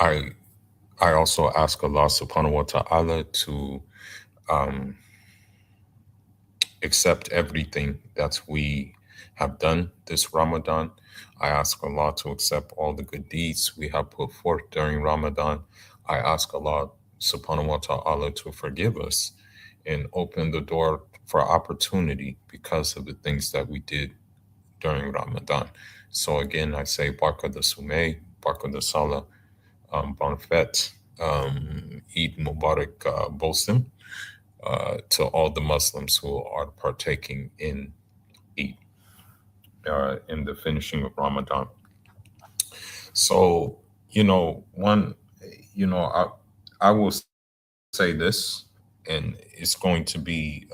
I I also ask Allah subhanahu wa ta'ala to um, accept everything that we have done this Ramadan. I ask Allah to accept all the good deeds we have put forth during Ramadan. I ask Allah subhanahu wa ta'ala to forgive us and open the door for opportunity because of the things that we did during Ramadan. So again, I say Barka da Sumay, Barka da Salah, Bon Fête, Eid Mubarak Bosim to all the Muslims who are partaking Eid, in the finishing of Ramadan. So, one, I will say this, and it's going to be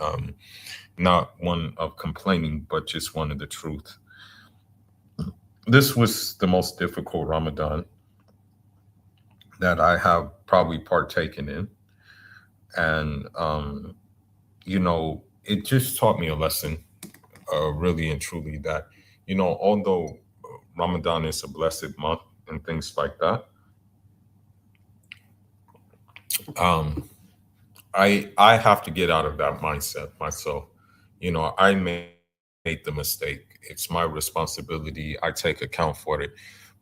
not one of complaining, but just one of the truth. This was the most difficult Ramadan that I have probably partaken in. And, it just taught me a lesson, really and truly, that, although Ramadan is a blessed month and things like that, um, I have to get out of that mindset myself. I made the mistake. It's my responsibility. I take account for it.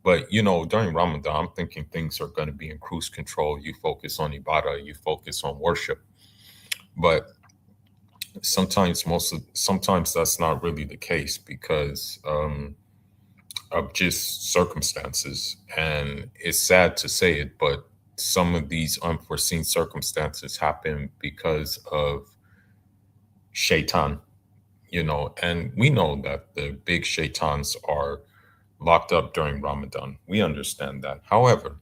But during Ramadan, I'm thinking things are going to be in cruise control. You focus on ibadah, you focus on worship. But sometimes that's not really the case because of just circumstances. And it's sad to say it, but some of these unforeseen circumstances happen because of shaitan, and we know that the big shaitans are locked up during Ramadan. We understand that. However,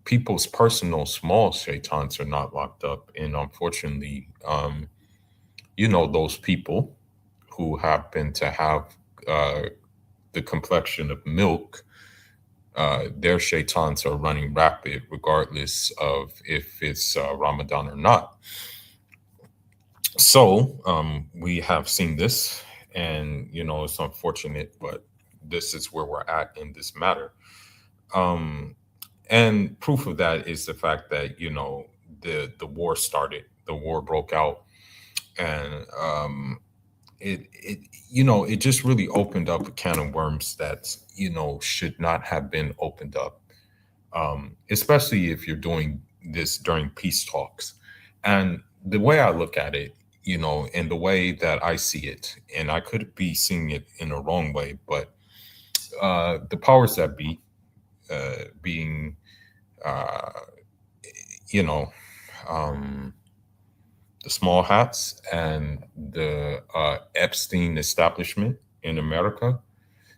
people's personal small shaitans are not locked up. And unfortunately, those people who happen to have uh, the complexion of milk, their shaitans are running rapid, regardless of if it's Ramadan or not. So we have seen this, and it's unfortunate, but this is where we're at in this matter. Um, and proof of that is the fact that the war started, the war broke out, and it it just really opened up a can of worms that should not have been opened up, especially if you're doing this during peace talks. And the way I look at it, and the way that I see it, and I could be seeing it in a wrong way, but the powers that be, being, uh, you know, um, the small hats and the Epstein establishment in America,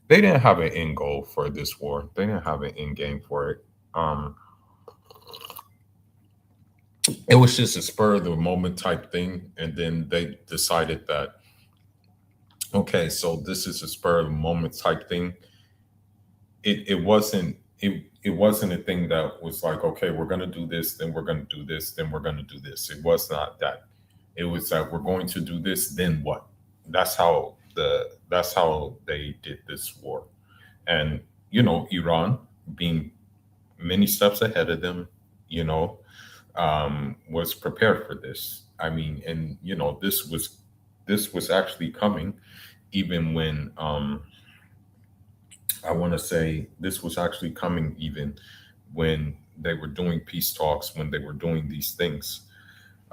they didn't have an end goal for this war. They didn't have an end game for it. Um, it was just a spur of the moment type thing, and then they decided that, okay, so this is a spur of the moment type thing. It wasn't a thing that was like, okay, we're gonna do this, then we're gonna do this, then we're gonna do this. It was not that. It was that we're going to do this, then what? That's how they did this war. And Iran, being many steps ahead of them, you know, was prepared for this. I mean, and this was actually coming, even when I want to say this was actually coming even when they were doing peace talks, when they were doing these things.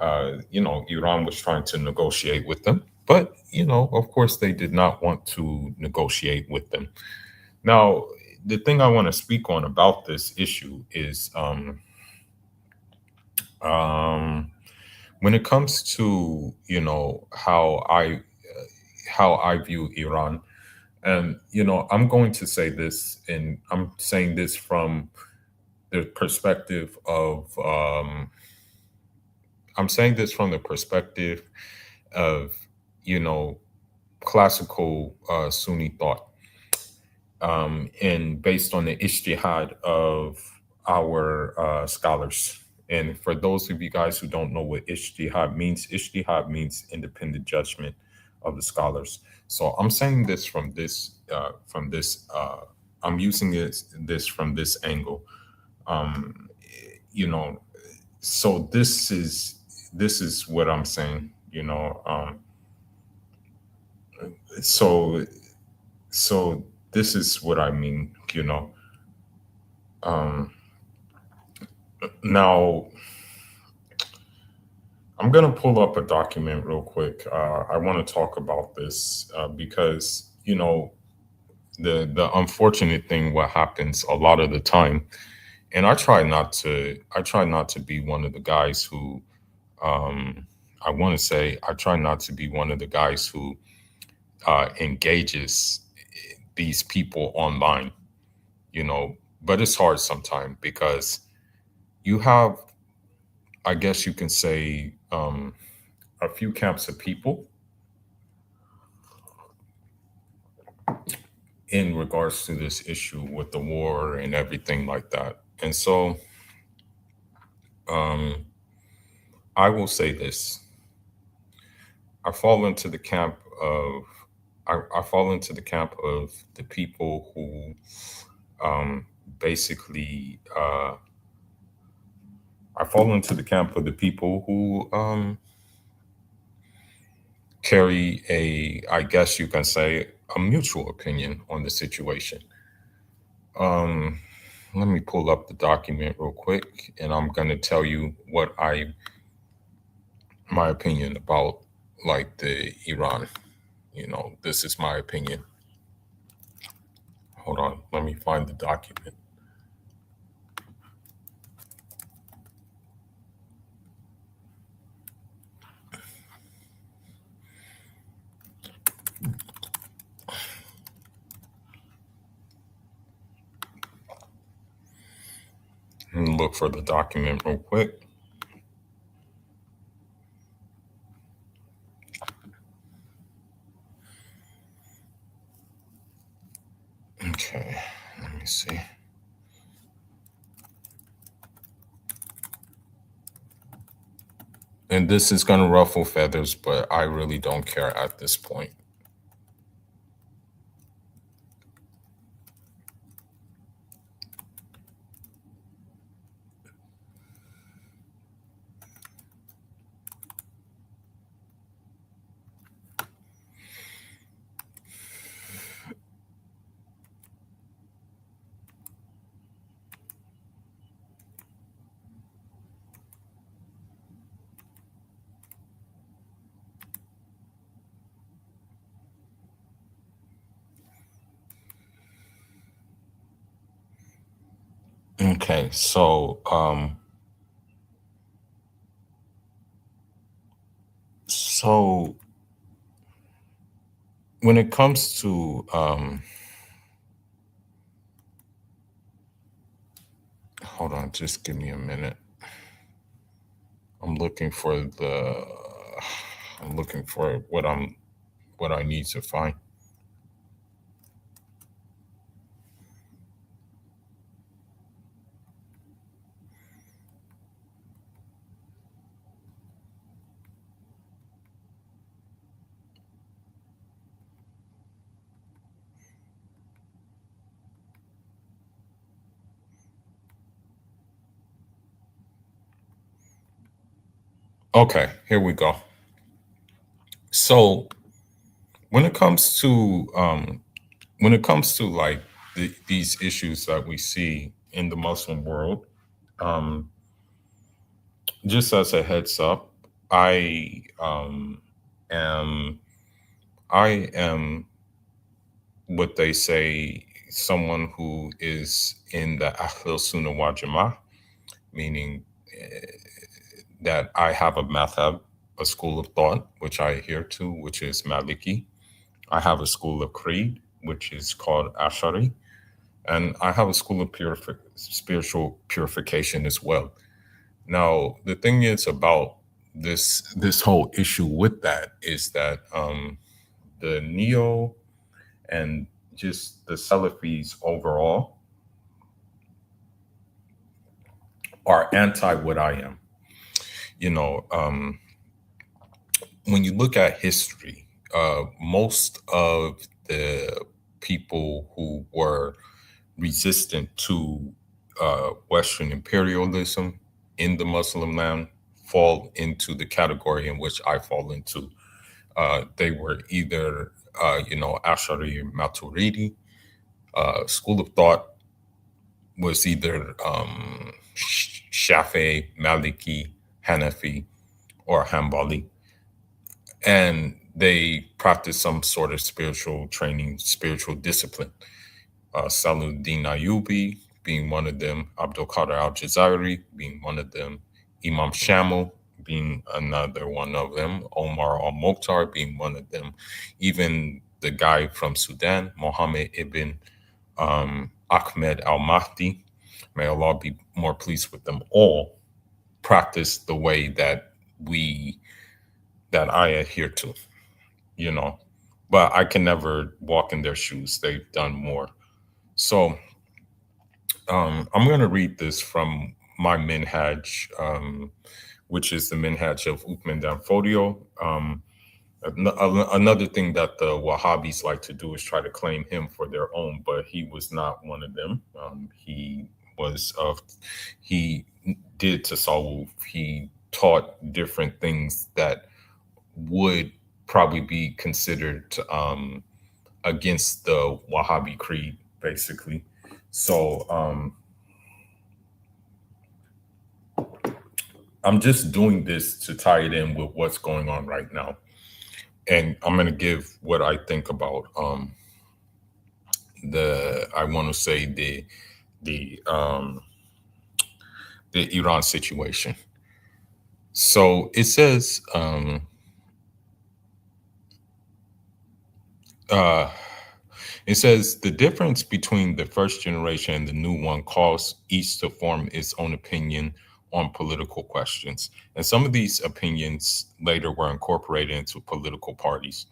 Iran was trying to negotiate with them, but of course, they did not want to negotiate with them. Now, the thing I want to speak on about this issue is, um, when it comes to how I view Iran, and I'm going to say this, and I'm saying this from the perspective of I'm saying this from the perspective of you know classical Sunni thought, and based on the ijtihad of our scholars. And for those of you guys who don't know what ijtihad means independent judgment of the scholars. So I'm saying this from this I'm using this from this angle. Um, you know, so this is what I'm saying. So so this is what I mean. Um, Now I'm gonna pull up a document real quick. I want to talk about this because the unfortunate thing what happens a lot of the time, and I try not to be one of the guys who I want to say I try not to be one of the guys who engages these people online, you know, but it's hard sometimes because you have, I guess you can say, a few camps of people in regards to this issue with the war and everything like that. And so um, I will say this: I fall into the camp of I fall into the camp of the people who um, basically I fall into the camp of the people who carry I guess you can say, a mutual opinion on the situation. Um, Let me pull up the document real quick, and I'm gonna tell you what I my opinion about like the Iran. This is my opinion. Hold on, let me find the document. Let me look for the document real quick. Okay, let me see. And this is gonna ruffle feathers, but I really don't care at this point. Okay, so when it comes to hold on, just give me a minute. I'm looking for the I'm looking for what I need to find. Okay, here we go. So when it comes to like these issues that we see in the Muslim world, um, just as a heads up, I am I am what they say, someone who is in the Ahlul Sunnah wal Jama'ah, meaning that I have a madhab, a school of thought, which I adhere to, which is Maliki. I have a school of creed, which is called Ashari, and I have a school of spiritual purification as well. Now, the thing is about this whole issue with that is that the neo and just the Salafis overall are anti what I am. You know, when you look at history, most of the people who were resistant to Western imperialism in the Muslim land fall into the category in which I fall into. They were either, Ashari or Maturidi. School of thought was either Shafi'i, Maliki, Hanafi, or Hanbali. And they practiced some sort of spiritual training, spiritual discipline. Salahuddin Ayubi being one of them, Abdul Qadir al Jazairi being one of them, Imam Shamil being another one of them, Omar al Mokhtar being one of them, even the guy from Sudan, Mohammed ibn Ahmed al Mahdi, may Allah be more pleased with them all, practice the way that I adhere to, you know. But I can never walk in their shoes. They've done more. So I'm going to read this from my Minhaj, which is the Minhaj of Uthman Danfodio. Another thing that the Wahhabis like to do is try to claim him for their own, but he was not one of them. Was of he did tasawwuf. He taught different things that would probably be considered against the Wahhabi creed, basically. So I'm just doing this to tie it in with what's going on right now, and I'm going to give what I think about the I want to say the the Iran situation. So it says uh, it says the difference between the first generation and the new one calls each to form its own opinion on political questions, and some of these opinions later were incorporated into political parties.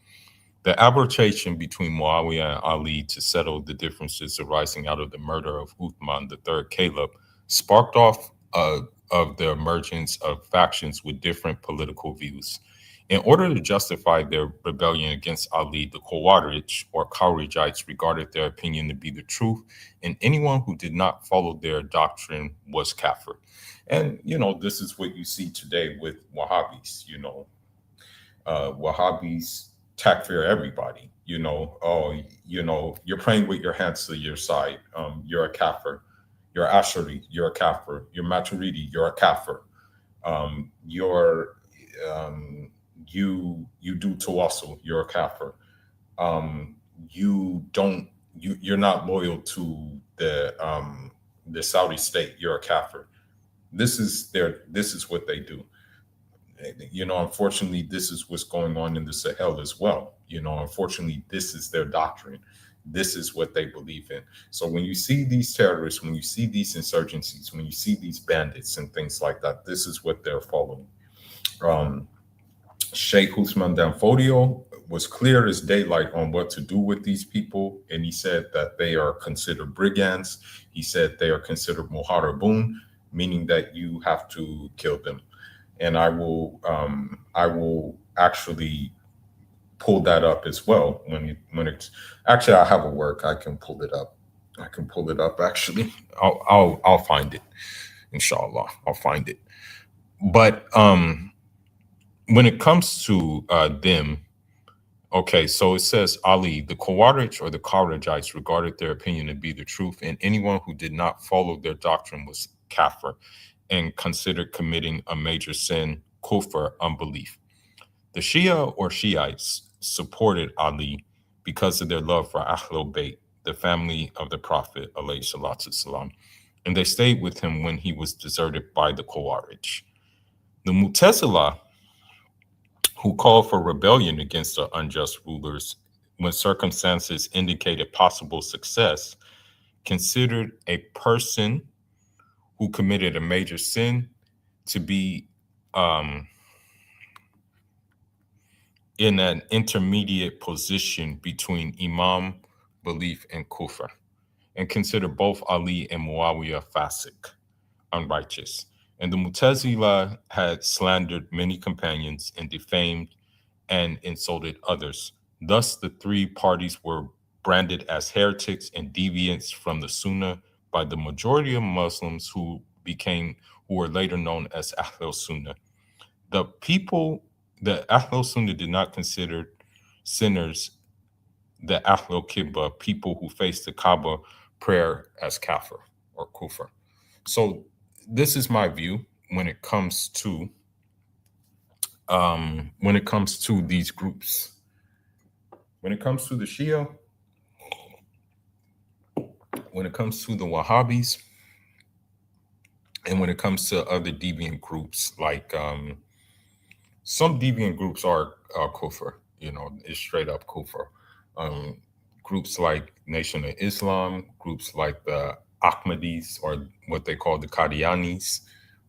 The arbitration between Muawiyah and Ali to settle the differences arising out of the murder of Uthman, the third caliph, sparked off of the emergence of factions with different political views. In order to justify their rebellion against Ali, the Khawarij or Khawarijites regarded their opinion to be the truth, and anyone who did not follow their doctrine was kafir. And, this is what you see today with Wahhabis, Wahhabis takfir everybody. You're praying with your hands to your side. You're a kafir. You're Ashari. You're a kafir. You're Maturidi. You're a kafir. You're you do tawassul. You're a kafir. You don't you're not loyal to the Saudi state. You're a kafir. This is what they do. Unfortunately, this is what's going on in the Sahel as well. Unfortunately, this is their doctrine. This is what they believe in. So when you see these terrorists, when you see these insurgencies, when you see these bandits and things like that, this is what they're following. Um, Sheikh Usman Danfodio was clear as daylight on what to do with these people, and he said that they are considered brigands. He said they are considered muharibun, meaning that you have to kill them. And I will actually pull that up as well when it's actually I have a work I can pull it up. I can pull it up actually. I'll find it. Inshallah, I'll find it. But when it comes to them, okay, so it says Ali, the Khawarij or the Kharijites regarded their opinion to be the truth, and anyone who did not follow their doctrine was kafir and considered committing a major sin, kufr, unbelief. The Shia or Shiites supported Ali because of their love for Ahlul Bayt, the family of the Prophet, alayhi salatu salam, and they stayed with him when he was deserted by the Khawarij. The Mu'tazila, who called for rebellion against the unjust rulers when circumstances indicated possible success, considered a person who committed a major sin to be in an intermediate position between Imam belief and kufr, and consider both Ali and Muawiyah fasik, unrighteous. And the Mu'tazila had slandered many companions and defamed and insulted others. Thus, the three parties were branded as heretics and deviants from the Sunnah by the majority of Muslims who were later known as Ahlul Sunnah. The people, the Ahlul Sunnah did not consider sinners, the Ahlul Kibba, people who face the Kaaba prayer, as kafir or kufr. So this is my view when it comes to these groups. When it comes to the Shia, when it comes to the Wahhabis, and when it comes to other deviant groups, like some deviant groups are kufr, it's straight up kufr. Um, Groups like Nation of Islam, groups like the Ahmadis, or what they call the Qadianis,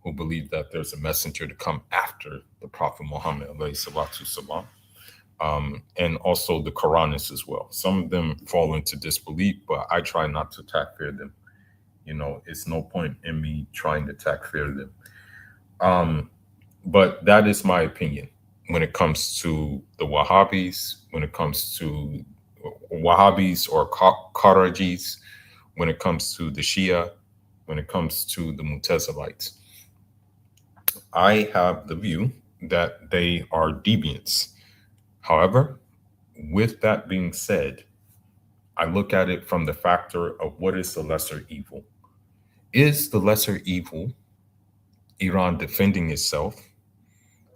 who believe that there's a messenger to come after the Prophet Muhammad, alayhi salatu salam. And also the Quranists as well. Some of them fall into disbelief, but I try not to takfir them. It's no point in me trying to takfir them. But that is my opinion when it comes to the Wahhabis, when it comes to Wahhabis or Kharajis, when it comes to the Shia, when it comes to the Mutazilites. I have the view that they are deviants. However, with that being said, I look at it from the factor of what is the lesser evil. Is the lesser evil Iran defending itself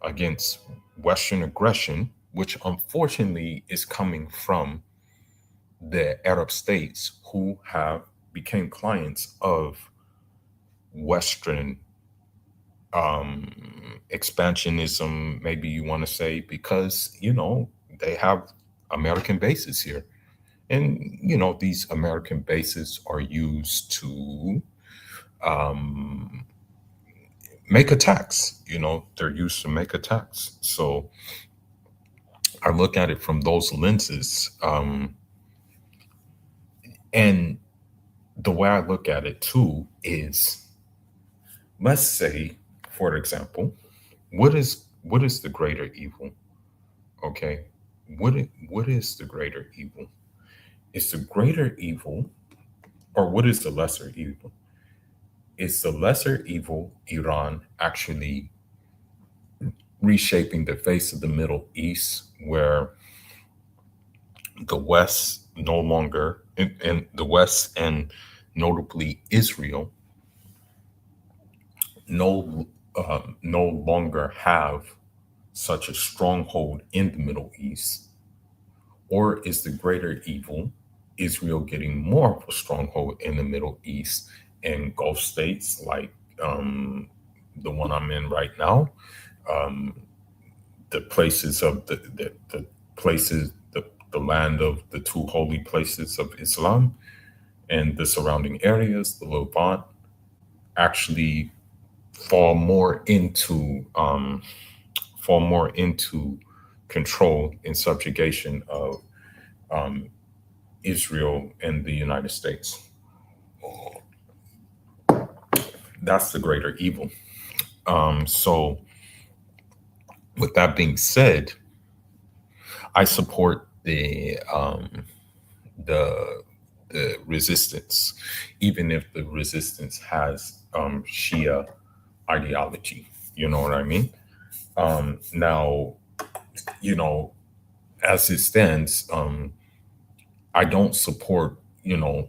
against Western aggression, which unfortunately is coming from the Arab states who have became clients of Western expansionism, maybe you want to say, because they have American bases here, and these American bases are used to um, make attacks. They're used to make attacks. So I look at it from those lenses, and the way I look at it too is, let's say, for example, what is the greater evil? Okay, what is the greater evil? Is the greater evil, or what is the lesser evil? Is the lesser evil Iran actually reshaping the face of the Middle East, where the West no longer, and the West, and notably Israel, no longer have such a stronghold in the Middle East? Or is the greater evil Israel getting more of a stronghold in the Middle East and Gulf states like the one I'm in right now, um, the places of the places, the land of the two holy places of Islam and the surrounding areas, the Levant, actually fall more into um, fall more into control and subjugation of um, Israel and the United States. That's the greater evil. So, with that being said, I support the the resistance, even if the resistance has Shia ideology. You know what I mean? Now, you know, as it stands, I don't support, the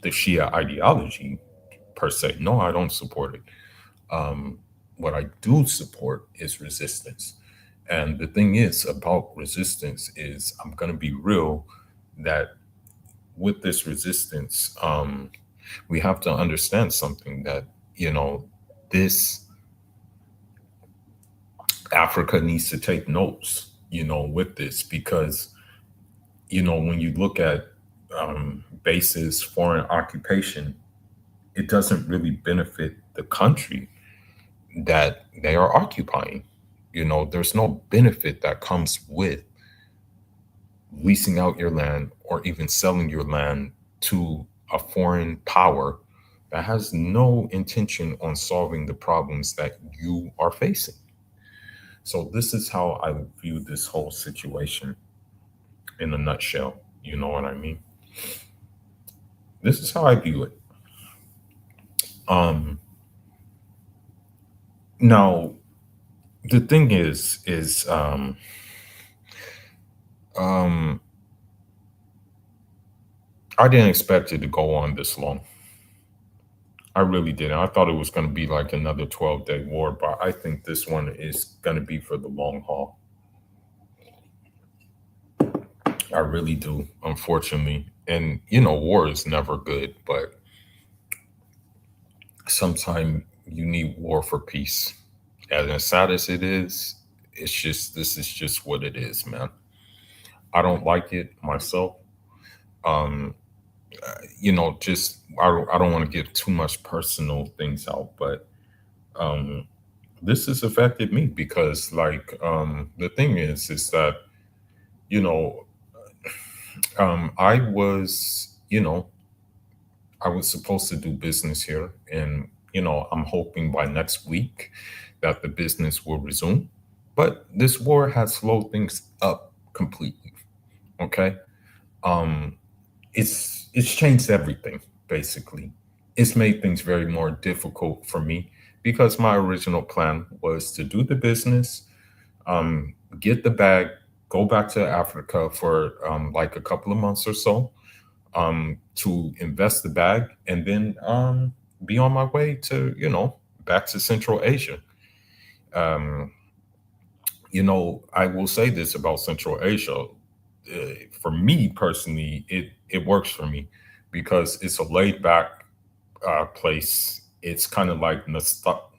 Shia ideology per se. No, I don't support it. Um, what I do support is resistance. And the thing is about resistance is, I'm going to be real, that with this resistance, we have to understand something, that, this Africa needs to take notes, with this, because, when you look at bases, foreign occupation, it doesn't really benefit the country that they are occupying. There's no benefit that comes with leasing out your land or even selling your land to a foreign power that has no intention on solving the problems that you are facing. So this is how I view this whole situation in a nutshell. You know what I mean? This is how I view it. Um, Now the thing is um, I didn't expect it to go on this long. I really didn't. I thought it was going to be like another 12-day war, but I think this one is going to be for the long haul. I really do, unfortunately. And war is never good, but sometimes you need war for peace. And as sad as it is, this is just what it is, man. I don't like it myself. Um, just I don't want to give too much personal things out, but um, this has affected me because, like, the thing is that you know, I was, I was supposed to do business here, and I'm hoping by next week that the business will resume. But this war has slowed things up completely. Okay, um, it's changed everything basically. It's made things very more difficult for me because my original plan was to do the business, get the bag, go back to Africa for like a couple of months or so, to invest the bag, and then be on my way to back to Central Asia. Um, I will say this about Central Asia. For me personally, it works for me because it's a laid back place. It's kind of like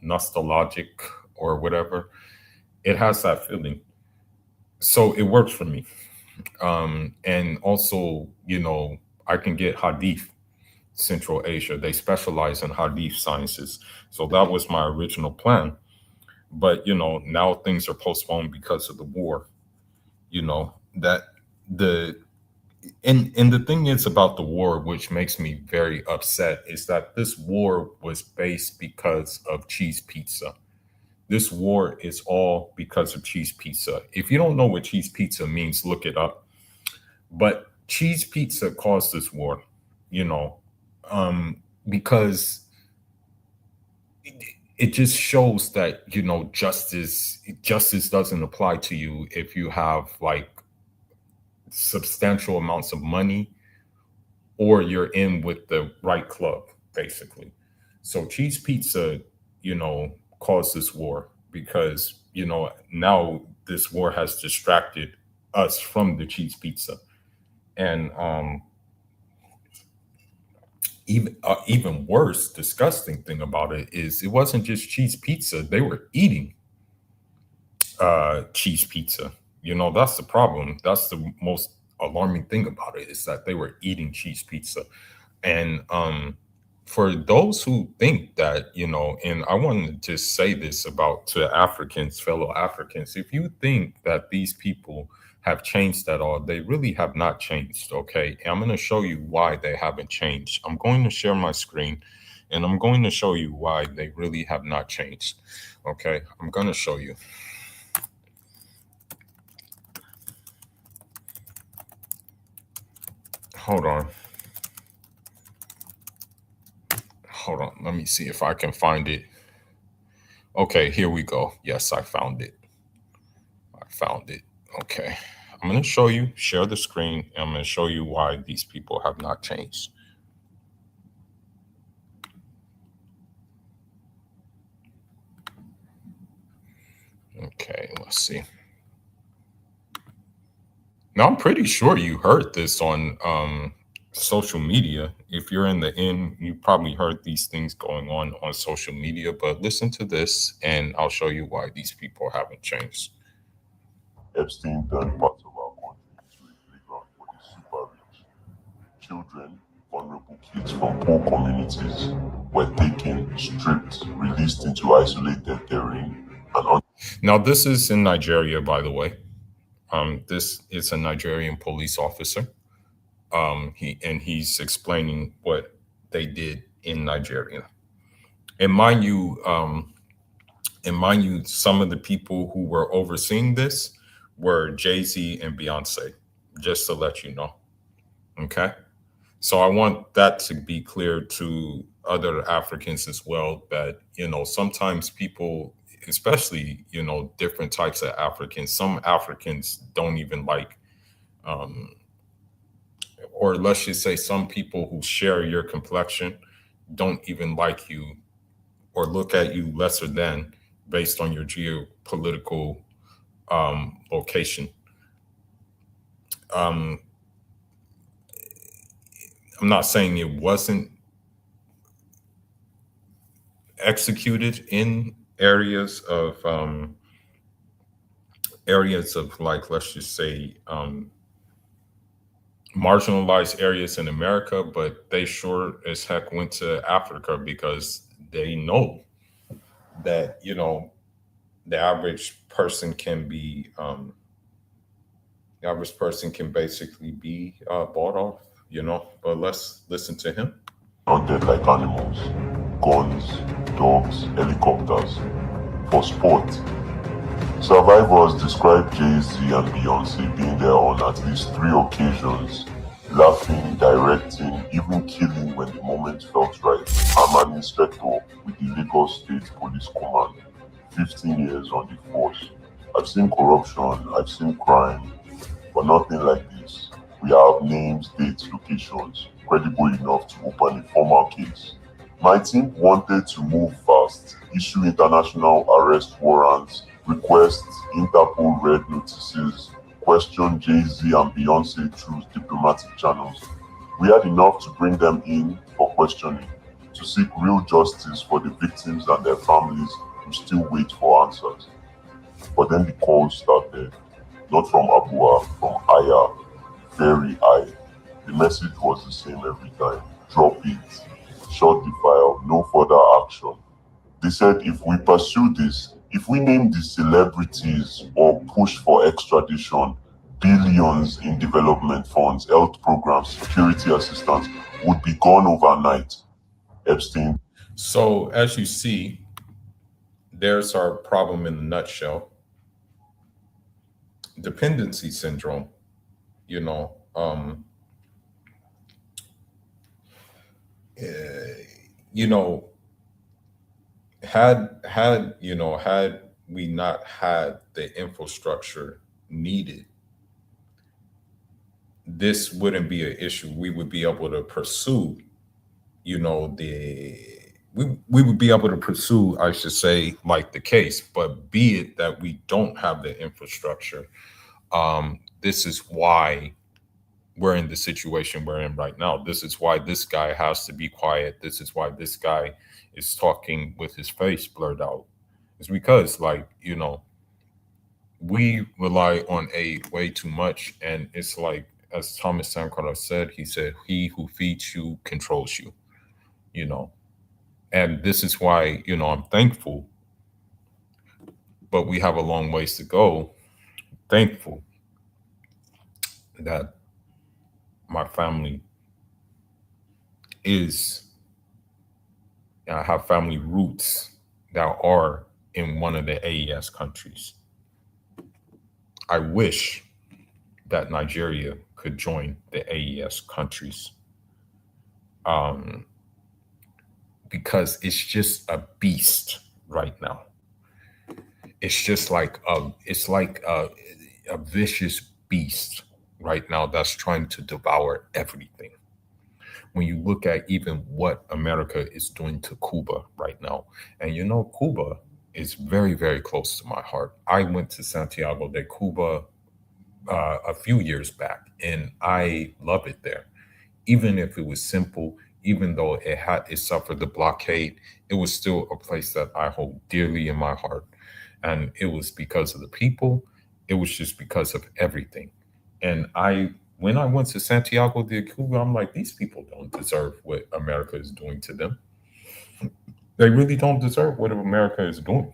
nostalgic or whatever. It has that feeling, so it works for me. And also, I can get Hadith. Central Asia. They specialize in Hadith sciences. So that was my original plan. But now things are postponed because of the war. That the and the thing is about the war, which makes me very upset, is that this war was based because of cheese pizza. This war is all because of cheese pizza. If you don't know what cheese pizza means, look it up. But cheese pizza caused this war, you know, because it just shows that justice doesn't apply to you if you have like substantial amounts of money or you're in with the right club, basically. So cheese pizza, caused this war because now this war has distracted us from the cheese pizza. And even worse, disgusting thing about it is it wasn't just cheese pizza; they were eating cheese pizza. That's the problem. That's the most alarming thing about it is that they were eating cheese pizza. And for those who think that, and I want to just say this about to Africans, fellow Africans, if you think that these people have changed at all, they really have not changed. Okay. And I'm going to show you why they haven't changed. I'm going to share my screen and I'm going to show you why they really have not changed. Okay. I'm going to show you. Hold on. Hold on. Let me see if I can find it. Okay, here we go. Yes, I found it. I found it. Okay. I'm going to show you, share the screen, and I'm going to show you why these people have not changed. Okay, let's see. Now, I'm pretty sure you heard this on social media. If you're in the inn, you probably heard these things going on social media, but listen to this and I'll show you why these people haven't changed. Epstein turned parts of our country into a playground for the super rich. Children, vulnerable kids from poor communities, were taken, stripped, released into isolated terrain, now this is in Nigeria, by the way. This is a Nigerian police officer. He's explaining what they did in Nigeria. And mind you, some of the people who were overseeing this were Jay-Z and Beyonce, just to let you know. Okay. So I want that to be clear to other Africans as well, that, sometimes people, especially, different types of Africans, some Africans don't even like, um, or let's just say some people who share your complexion don't even like you or look at you lesser than based on your geopolitical location. Um, I'm not saying it wasn't executed in areas of, like, let's just say, marginalized areas in America, but they sure as heck went to Africa because they know that, the average person can be the average person can basically be bought off, but let's listen to him. Hunted like animals, guns, dogs, helicopters, for sport. Survivors describe Jay-Z and Beyonce being there on at least 3 occasions, laughing, directing, even killing when the moment felt right. I'm an inspector with the Lagos State Police Command, 15 years on the force. I've seen corruption, I've seen crime, but nothing like this. We have names, dates, locations, credible enough to open a formal case. My team wanted to move fast, issue international arrest warrants, request Interpol red notices, question Jay-Z and Beyonce through diplomatic channels. We had enough to bring them in for questioning, to seek real justice for the victims and their families who still wait for answers. But then the calls started, not from Abua, from Aya, very high. The message was the same every time. Drop it. Shut the file. No further action. They said if we pursue this, if we name the celebrities or push for extradition, billions in development funds, health programs, security assistance would be gone overnight. Epstein. So as you see, there's our problem in a nutshell: dependency syndrome. You know, eh, you know, had we not had the infrastructure needed, this wouldn't be an issue. We would be able to pursue, you know, the we would be able to pursue, I should say, like, the case. But be it that we don't have the infrastructure, this is why we're in the situation we're in right now. This is why this guy has to be quiet. This is why this guy is talking with his face blurred out. It's because, like, we rely on aid way too much. And it's like, as Thomas Sankara said, he said, he who feeds you controls you, you know. And this is why, I'm thankful, but we have a long ways to go. Thankful that my family is, I have family roots that are in one of the AES countries. I wish that Nigeria could join the AES countries, um, because it's just a beast right now. It's just like a vicious beast right now that's trying to devour everything. When you look at even what America is doing to Cuba right now, and Cuba is very, very close to my heart. I went to Santiago de Cuba a few years back, and I love it there. Even if it was simple, even though it suffered the blockade, it was still a place that I hold dearly in my heart. And it was because of the people. It was just because of everything. And when I went to Santiago de Cuba, I'm like, these people don't deserve what America is doing to them. They really don't deserve what America is doing.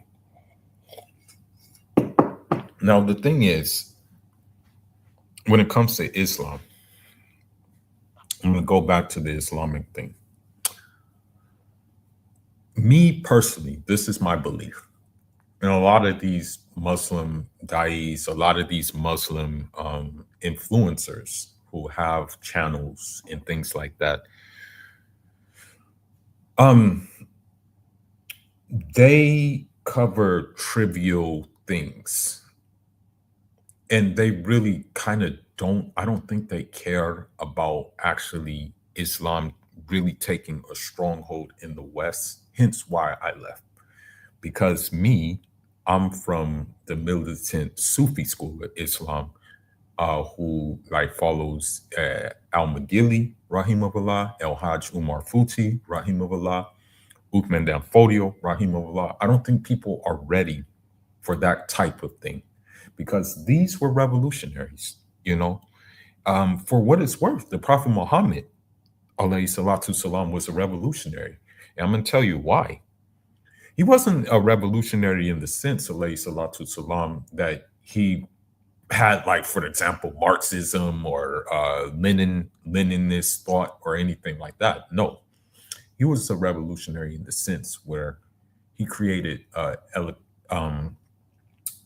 Now, the thing is, when it comes to Islam, I'm going to go back to the Islamic thing. Me personally, this is my belief. And a lot of these Muslim dais, a lot of these Muslim influencers who have channels and things like that, um, they cover trivial things, and they really kind of don't. I don't think they care about actually Islam really taking a stronghold in the West. Hence why I left. Because me, I'm from the militant Sufi school of Islam, who like follows Al Magili, Rahimahullah, El Hajj Umar Futi, Rahimahullah, Uthman Dan Fodio, Rahimahullah. I don't think people are ready for that type of thing because these were revolutionaries, you know. For what it's worth, the Prophet Muhammad, alayhi salatu salam, was a revolutionary. And I'm going to tell you why. He wasn't a revolutionary in the sense, alayhi salatu salam, that he had, like, for example, Marxism or Leninist thought or anything like that. No, he was a revolutionary in the sense where he created um,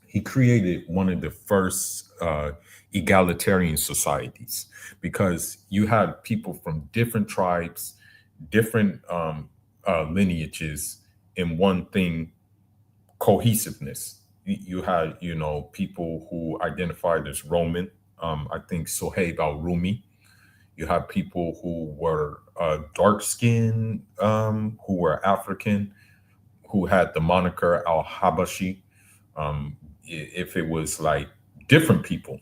he created one of the first egalitarian societies because you had people from different tribes, different lineages in one thing, cohesiveness. You had, you know, people who identified as Roman. I think Sohaib al Rumi. You had people who were dark skinned, who were African, who had the moniker al Habashi. If it was like different people,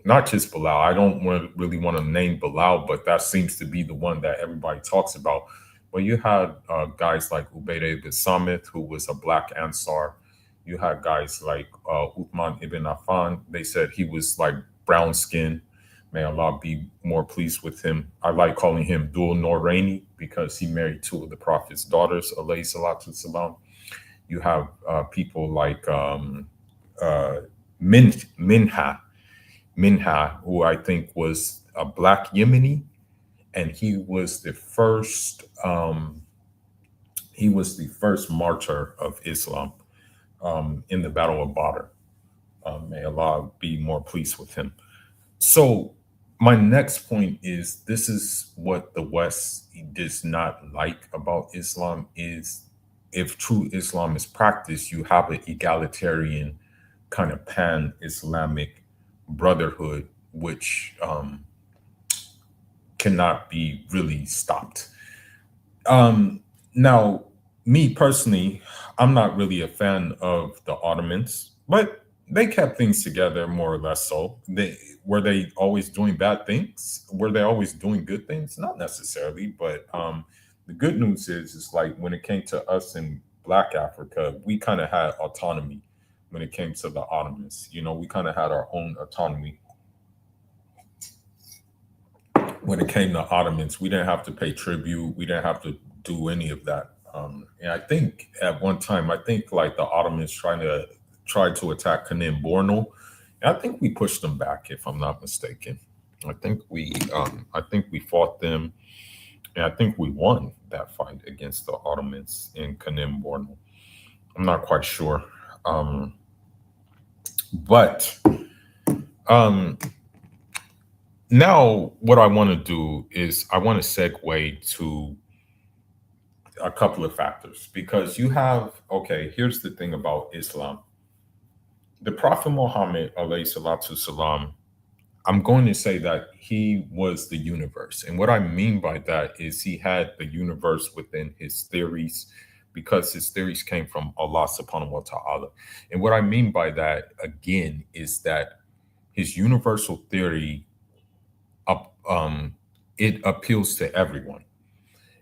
not just Bilal. I don't really want to name Bilal, but that seems to be the one that everybody talks about. But you had guys like Ubaydah ibn Samit, who was a black Ansar. You had guys like Uthman ibn Affan. They said he was like brown skin. May Allah be more pleased with him. I like calling him Dul Noraini because he married two of the Prophet's daughters, alayhi salatu salam. You have people like Minha, who I think was a black Yemeni, and he was the first martyr of Islam in the Battle of Badr. May Allah be more pleased with him. So my next point is this is what the West does not like about Islam is if true Islam is practiced, you have an egalitarian kind of pan-Islamic brotherhood, which cannot be really stopped. Now, me personally, I'm not really a fan of the Ottomans, but they kept things together more or less. So they always doing bad things? Were they always doing good things? Not necessarily, but the good news is like when it came to us in Black Africa, we kind of had autonomy when it came to the Ottomans. You know, we kind of had our own autonomy when it came to Ottomans. We didn't have to pay tribute. We didn't have to do any of that. And I think at one time, I think like the Ottomans tried to attack Kanem Borno. And I think we pushed them back, if I'm not mistaken. I think we fought them, and I think we won that fight against the Ottomans in Kanem Borno. I'm not quite sure, but um, now what I want to do is I want to segue to a couple of factors because you have, okay, here's the thing about Islam. The Prophet Muhammad, alayhi salatu salam, I'm going to say that he was the universe. And what I mean by that is he had the universe within his theories because his theories came from Allah subhanahu wa ta'ala. And what I mean by that, again, is that his universal theory, it appeals to everyone.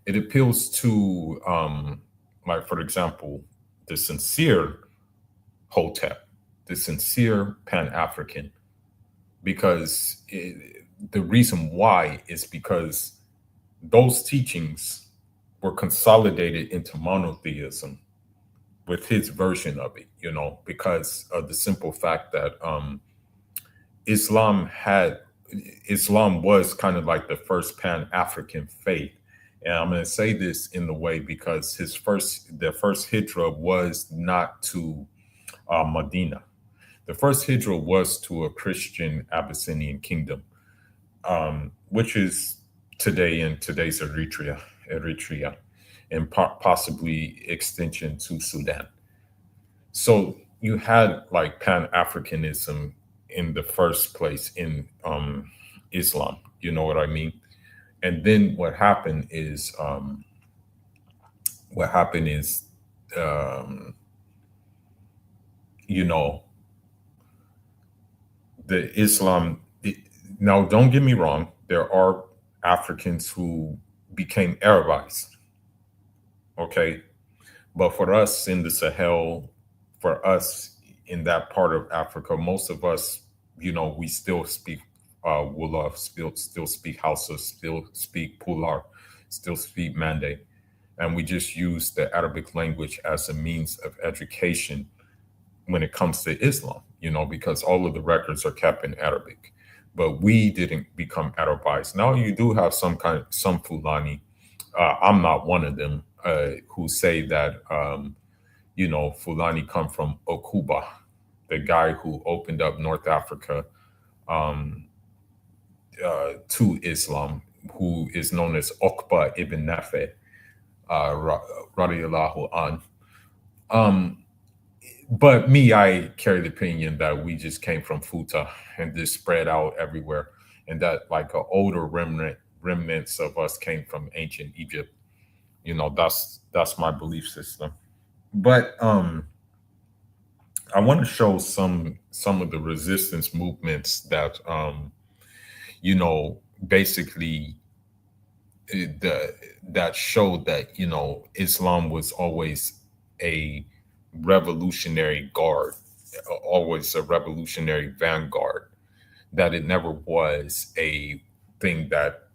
It appeals to, like, for example, the sincere Hotep, the sincere Pan African, because the reason why is because those teachings were consolidated into monotheism with his version of it, you know, because of the simple fact that Islam had Islam was kind of like the first Pan African faith. And I'm going to say this in the way because the first hijra was not to Medina. The first hijra was to a Christian Abyssinian kingdom. which is today in today's Eritrea, and possibly extension to Sudan. So you had like Pan Africanism in the first place in Islam. You know what I mean? And then what happened is um, you know the Islam. Now, don't get me wrong. There are Africans who became Arabized. Okay, but for us in the Sahel, for us in that part of Africa, most of us, we still speak Wolof, still speak Hausa, still speak Pular, still speak Mande, and we just use the Arabic language as a means of education when it comes to Islam, because all of the records are kept in Arabic. But we didn't become Arabized. Now you do have some Fulani. I'm not one of them who say that Fulani come from Okuba, the guy who opened up North Africa um, to Islam, who is known as Okba ibn Nafi, radiallahu an. Um, but me, I carry the opinion that we just came from Futa and just spread out everywhere, and that like a older remnants of us came from ancient Egypt. That's my belief system. But I want to show some of the resistance movements that you know basically the that showed that Islam was always a revolutionary guard, always a revolutionary vanguard. That it never was a thing that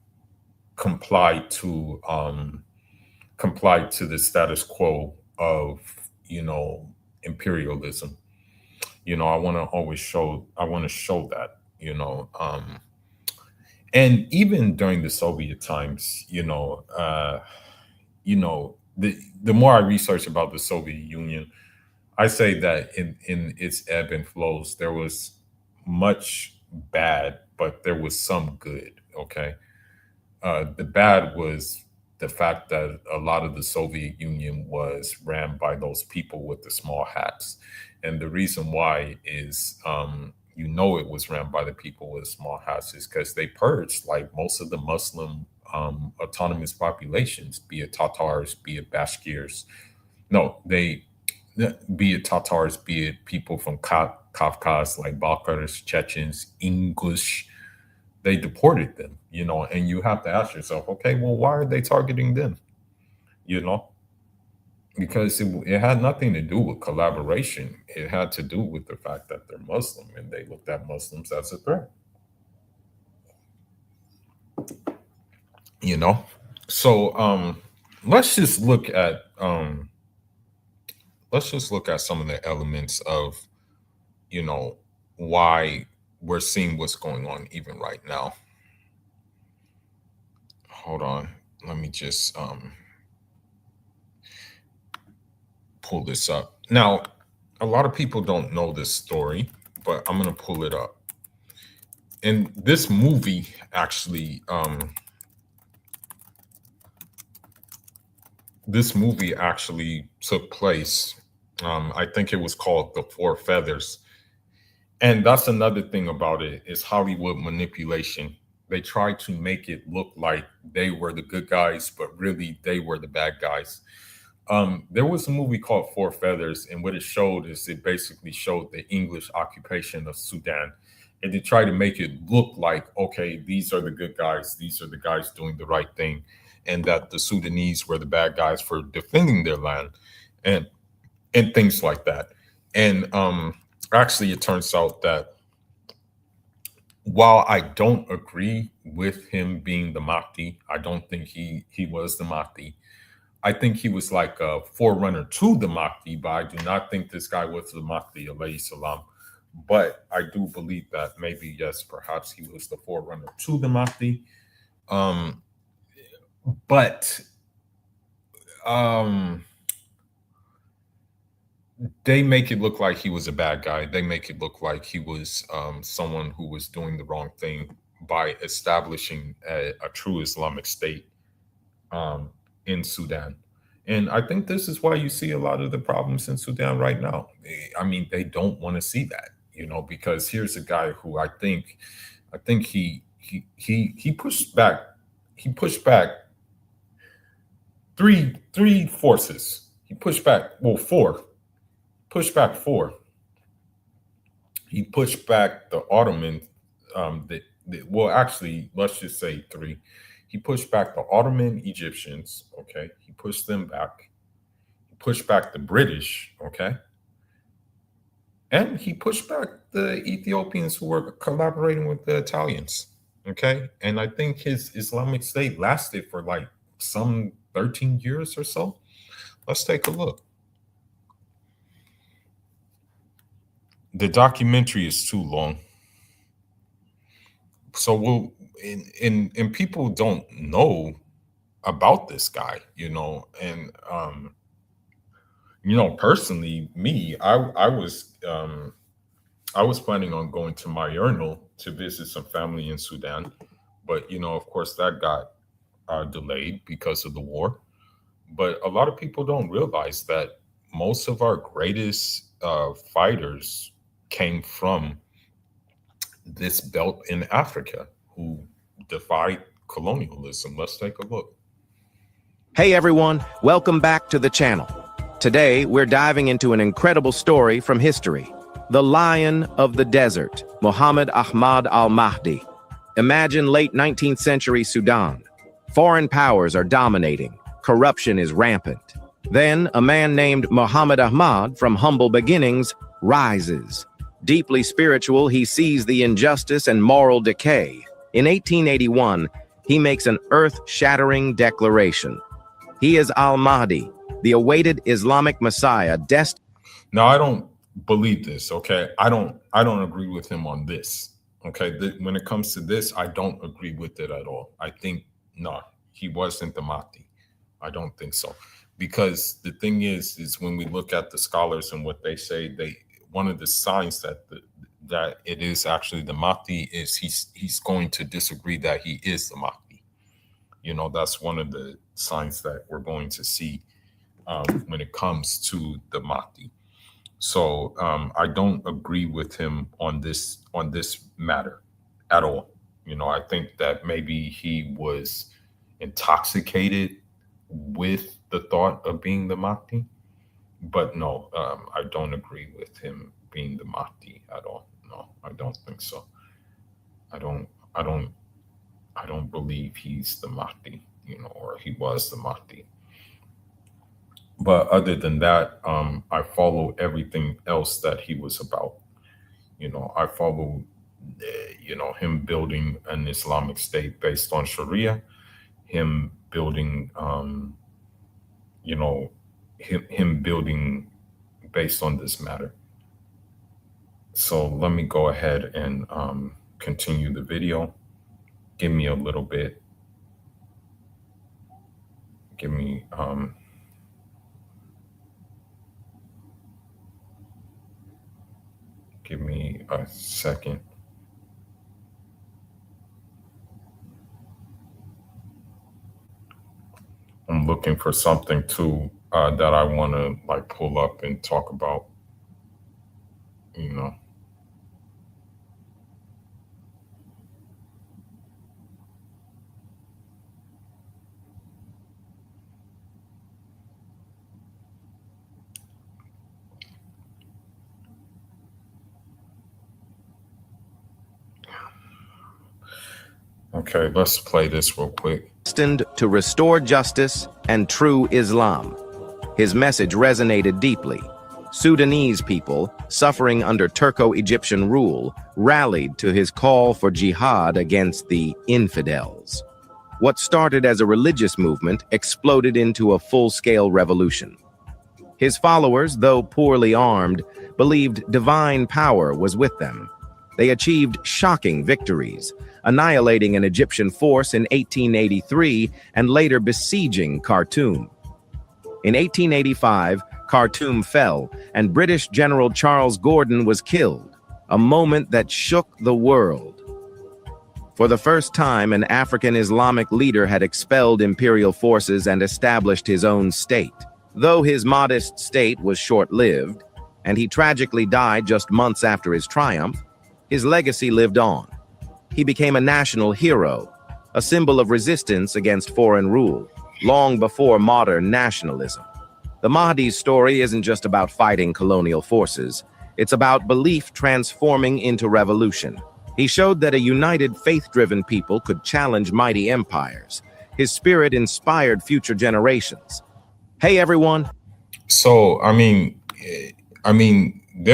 complied to the status quo of you know imperialism. I want to show that and even during the Soviet times, the more I research about the Soviet Union, I say that in its ebb and flows there was much bad, but there was some good. Okay. The bad was the fact that a lot of the Soviet Union was ran by those people with the small hats. And the reason why is, it was ran by the people with small hats is because they purged like most of the Muslim autonomous populations, be it Tatars, be it Bashkirs. No, be it Tatars, be it people from Kafkas, like Balkars, Chechens, English, they deported them, and you have to ask yourself, okay, well, why are they targeting them? You know, because it had nothing to do with collaboration. It had to do with the fact that they're Muslim and they looked at Muslims as a threat, you know? So let's just look at some of the elements of, you know, why we're seeing what's going on even right now. Hold on. Let me just pull this up. Now, a lot of people don't know this story, but I'm going to pull it up. And this movie actually took place. I think it was called The Four Feathers. And that's another thing about it is Hollywood manipulation. They try to make it look like they were the good guys, but really they were the bad guys. There was a movie called Four Feathers, and what it showed is it basically showed the English occupation of Sudan. And they tried to make it look like, okay, these are the good guys, these are the guys doing the right thing, and that the Sudanese were the bad guys for defending their land and things like that. And actually, it turns out that while I don't agree with him being the Mahdi, I don't think he was the Mahdi. I think he was like a forerunner to the Mahdi, but I do not think this guy was the Mahdi, alayhi salam. But I do believe that maybe, yes, perhaps he was the forerunner to the Mahdi. Um, but um, they make it look like he was a bad guy. They make it look like he was someone who was doing the wrong thing. by establishing a true Islamic state um, in Sudan. And I think this is why you see a lot of the problems in Sudan right now. I mean, they don't want to see that, because here's a guy who I think he pushed back, he pushed back three forces. He pushed back, well, four, pushed back four. He pushed back the Ottoman, well, actually, let's just say three. He pushed back the Ottoman Egyptians, okay? He pushed them back. He pushed back the British, okay? And he pushed back the Ethiopians who were collaborating with the Italians, okay? And I think his Islamic State lasted for like some 13 years or so. Let's take a look. The documentary is too long. So and people don't know about this guy, and personally, me, I was planning on going to Mayernal to visit some family in Sudan, but of course that got delayed because of the war. But a lot of people don't realize that most of our greatest fighters came from this belt in Africa who defied colonialism. Let's take a look. Hey everyone, welcome back to the channel. Today, we're diving into an incredible story from history. The Lion of the Desert, Muhammad Ahmad al-Mahdi. Imagine late 19th century Sudan. Foreign powers are dominating. Corruption is rampant. Then, a man named Muhammad Ahmad, from humble beginnings, rises. Deeply spiritual, he sees the injustice and moral decay. In 1881, he makes an earth-shattering declaration. He is al-Mahdi, the awaited Islamic Messiah, destined. Now, I don't believe this, okay? I don't agree with him on this, okay? When it comes to this, I don't agree with it at all. I think, no, he wasn't the Mahdi. I don't think so. Because the thing is when we look at the scholars and what they say, one of the signs that it is actually the Mahdi is he's going to disagree that he is the Mahdi. That's one of the signs that we're going to see when it comes to the Mahdi. So I don't agree with him on this matter at all. I think that maybe he was intoxicated with the thought of being the Mahdi. But no, I don't agree with him being the Mahdi at all. No, I don't think so. I don't believe he's the Mahdi, or he was the Mahdi. But other than that, I follow everything else that he was about. I follow, him building an Islamic state based on Sharia, him building, him building based on this matter. So let me go ahead and continue the video. Give me a little bit. Give me a second. I'm looking for something too that I want to like pull up and talk about. Okay, let's play this real quick. Destined to restore justice and true Islam. His message resonated deeply. Sudanese people, suffering under Turco-Egyptian rule, rallied to his call for jihad against the infidels. What started as a religious movement exploded into a full-scale revolution. His followers, though poorly armed, believed divine power was with them. They achieved shocking victories, annihilating an Egyptian force in 1883 and later besieging Khartoum. In 1885, Khartoum fell, and British General Charles Gordon was killed, a moment that shook the world. For the first time, an African Islamic leader had expelled imperial forces and established his own state. Though his modest state was short-lived, and he tragically died just months after his triumph, his legacy lived on. He became a national hero, a symbol of resistance against foreign rule, long before modern nationalism. The Mahdi's story isn't just about fighting colonial forces. It's about belief transforming into revolution. He showed that a united, faith-driven people could challenge mighty empires. His spirit inspired future generations. Hey, everyone. So there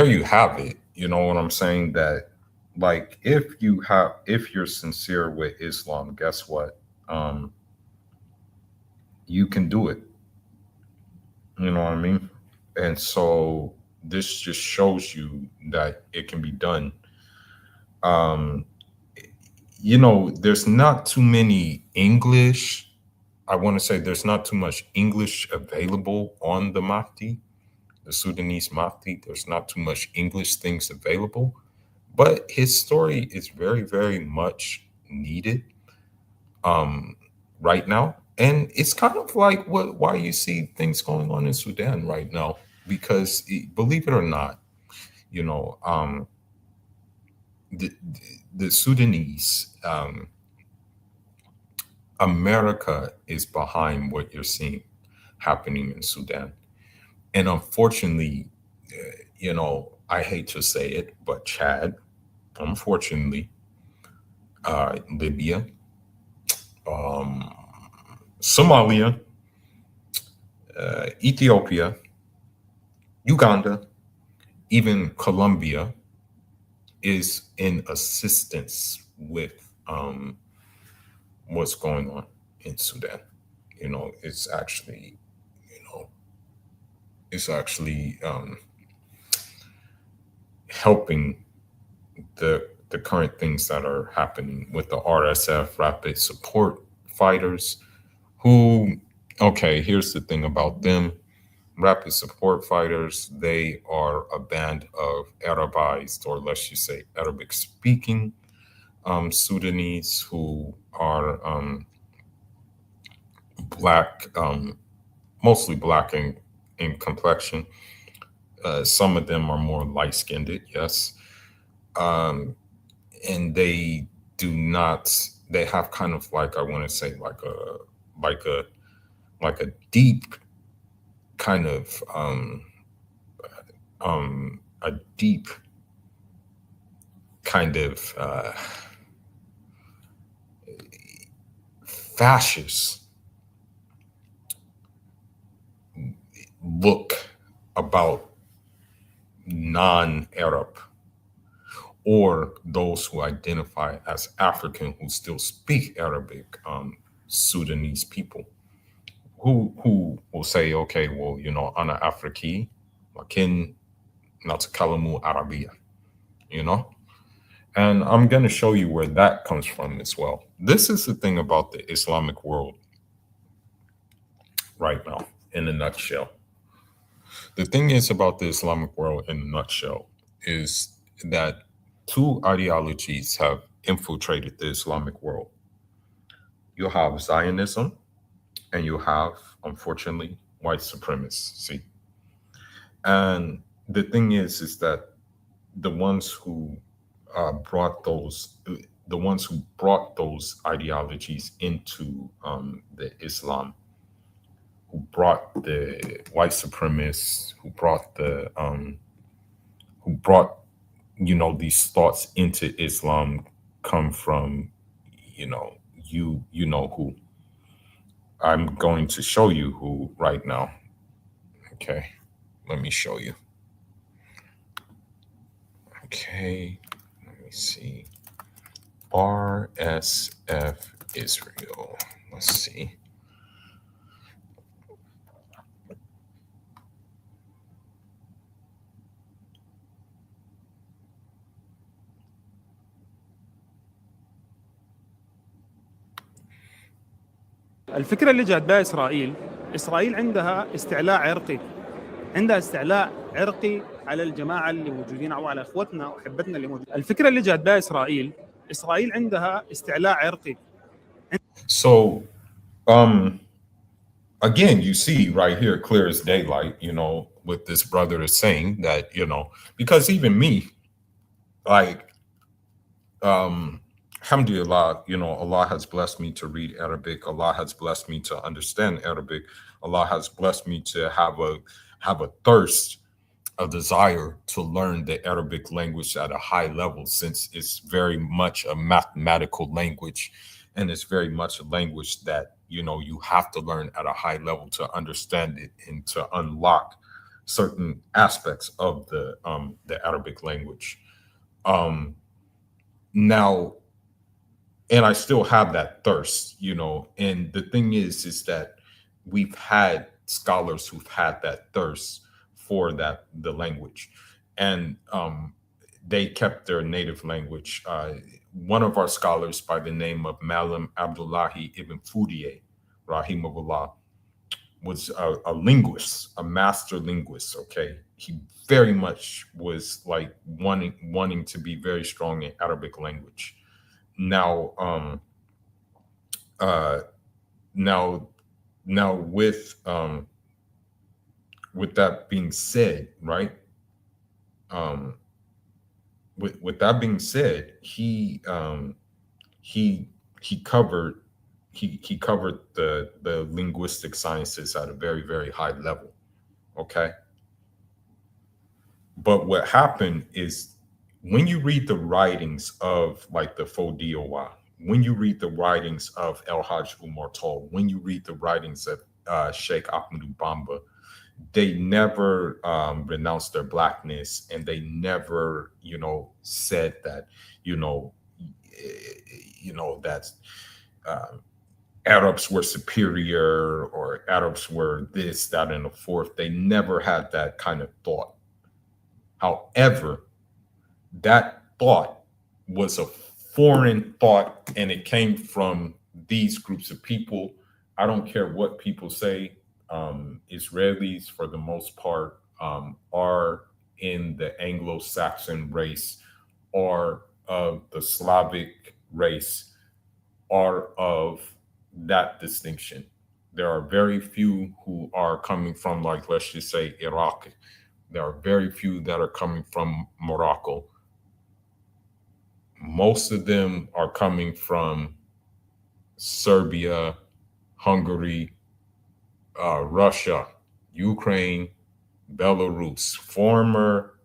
you have it. You know what I'm saying? That like if you're sincere with Islam, guess what? You can do it. You know what I mean? And so this just shows you that it can be done. Um, there's not too many English. I want to say there's not too much English available on the Mahdi, the Sudanese Mahdi. There's not too much English things available, but his story is very, very much needed right now. And it's kind of like why you see things going on in Sudan right now, because believe it or not, you know, the, the Sudanese, America is behind what you're seeing happening in Sudan. And unfortunately, I hate to say it, but Chad, unfortunately, Libya, um, Somalia, Ethiopia, Uganda, even Colombia is in assistance with what's going on in Sudan. It's actually, you know, it's actually helping the current things that are happening with the RSF, Rapid Support Fighters, who, okay, here's the thing about them. Rapid Support Fighters, they are a band of Arabized, or let's just say Arabic speaking Sudanese who are black, mostly black in complexion. Some of them are more light skinned, yes. Um, and they do not, they have kind of like, I want to say like a, like a deep kind of, a deep kind of fascist look about non-Arab or those who identify as African who still speak Arabic, Sudanese people who will say, okay, well, ana Afriki, lakin natakalamu Arabia, you know? And I'm going to show you where that comes from as well. This is the thing about the Islamic world right now, in a nutshell. The thing is about the Islamic world in a nutshell is that two ideologies have infiltrated the Islamic world. You have Zionism and you have, unfortunately, white supremacy. And the thing is that the ones who the ones who brought those ideologies into the Islam, who brought the white supremacists, who brought these thoughts into Islam, come from you know who. I'm going to show you who right now. Okay, let me show you. Okay, let me see. RSF Israel. Let's see. الفكرة اللي جات بها إسرائيل عندها استعلاء عرقي، عندها استعلاء عرقي على الجماعة اللي موجودين أو على إخوتنا وحبتنا اللي موجودين. الفكرة اللي جات بها إسرائيل إسرائيل عندها استعلاء عرقي. So, um, again, you see right here, clear as daylight, what this brother is saying that, because even me, like, alhamdulillah, Allah has blessed me to read Arabic. Allah has blessed me to understand Arabic. Allah has blessed me to have a thirst, a desire to learn the Arabic language at a high level, since it's very much a mathematical language, and it's very much a language that you have to learn at a high level to understand it and to unlock certain aspects of the Arabic language. Now, and I still have that thirst, and the thing is that we've had scholars who've had that thirst for the language, and they kept their native language. One of our scholars by the name of Malam Abdullahi ibn Fudiye, rahimahullah, was a linguist, a master linguist. Okay, he very much was like wanting to be very strong in Arabic language. Now, now with that being said, right? With that being said, he covered he covered the linguistic sciences at a very, very high level. Okay. But what happened is, when you read the writings of like the Fodiowa, when you read the writings of El Hajj Umar Tol, when you read the writings of Sheikh Ahmadu Bamba, they never renounced their blackness, and they never, said that, that Arabs were superior, or Arabs were this, that, and the fourth. They never had that kind of thought. However, that thought was a foreign thought, and it came from these groups of people. I don't care what people say. Israelis, for the most part, are in the Anglo-Saxon race, are of the Slavic race, are of that distinction. There are very few who are coming from, like, let's just say, Iraq. There are very few that are coming from Morocco. Most of them are coming from Serbia, Hungary, Russia, Ukraine, Belarus, former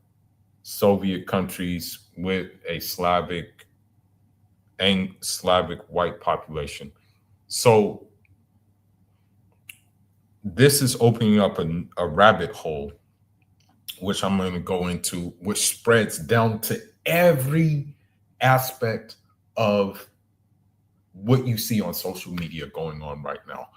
Soviet countries with a Slavic white population. So this is opening up a rabbit hole, which I'm going to go into, which spreads down to every aspect of what you see on social media going on right now.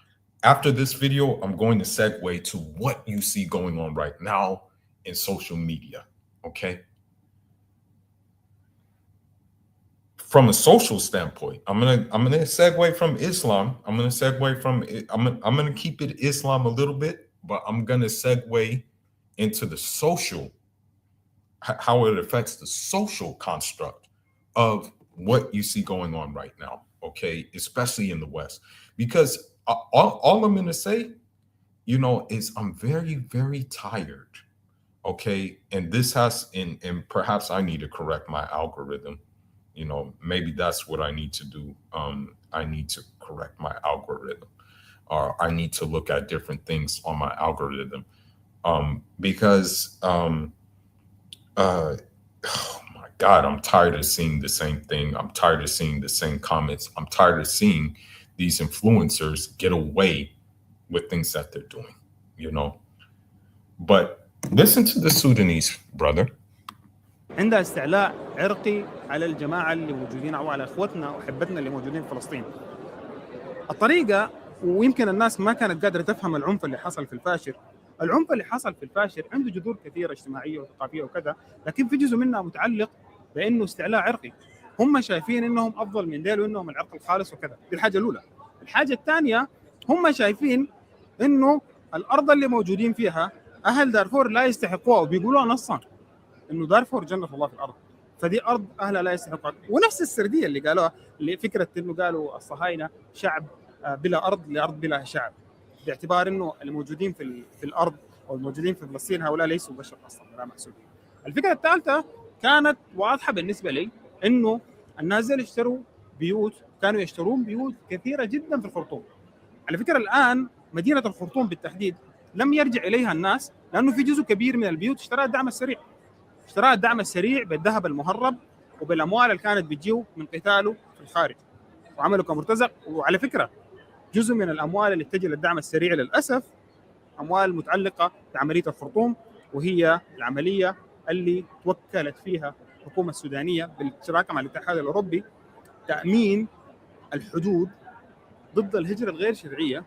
After this video, I'm going to segue to what you see going on right now in social media. Okay. From a social standpoint, I'm gonna segue from Islam. I'm gonna keep it Islam a little bit, but I'm gonna segue into the social, how it affects the social construct of what you see going on right now. Okay, especially in the West, because all I'm gonna say, is I'm very, very tired. Okay, and this has, and perhaps I need to correct my algorithm. Maybe that's what I need to do. I need to correct my algorithm, or I need to look at different things on my algorithm, because oh my God, I'm tired of seeing the same thing. I'm tired of seeing the same comments. I'm tired of seeing these influencers get away with things that they're doing, But listen to the Sudanese brother. عندها استعلاء عرقي على الجماعة اللي موجودين أو على أخوتنا وحبتنا اللي موجودين في فلسطين. الطريقة، ويمكن الناس ما كانت قادرة تفهم العنف اللي حصل في الفاشر. العنف اللي حصل في الفاشر عنده جذور كثيرة اجتماعية وثقافية وكذا، لكن في جزء منها متعلق بأنه استعلاء عرقي. هم شايفين إنهم أفضل من ديل وإنهم العرق الخالص وكذا. دي الحاجة الأولى. الحاجة الثانية، هم شايفين إنه الأرض اللي موجودين فيها أهل دارفور لا يستحقوها، وبيقولوها نصا إنه دارفور جنة الله في الأرض. فدي ارض اهلها لا يستحقون. ونفس السرديه اللي قالوها، اللي فكره انه قالوا الصهاينه شعب بلا ارض لارض بلا شعب، باعتبار انه الموجودين في الارض او الموجودين في فلسطين هؤلاء ليسوا بشر اصلا ولا محسوبين. الفكره الثالثه كانت واضحه بالنسبه لي، انه الناس دول اشتروا بيوت، كانوا يشترون بيوت كثيره جدا في الخرطوم. على فكره الان مدينه الخرطوم بالتحديد لم يرجع اليها الناس، لانه في جزء كبير من البيوت اشتراها الدعم السريع، اشتراها الدعم السريع بالذهب المهرب وبالاموال اللي كانت بتجيه من قتاله في الخارج، وعملوا كمرتزق. وعلى فكره جزء من الاموال اللي تجي للدعم السريع للاسف اموال متعلقه بعمليه الخرطوم، وهي العمليه اللي توكلت فيها الحكومه السودانيه بالاشتراك مع الاتحاد الاوروبي تامين الحدود ضد الهجره الغير شرعيه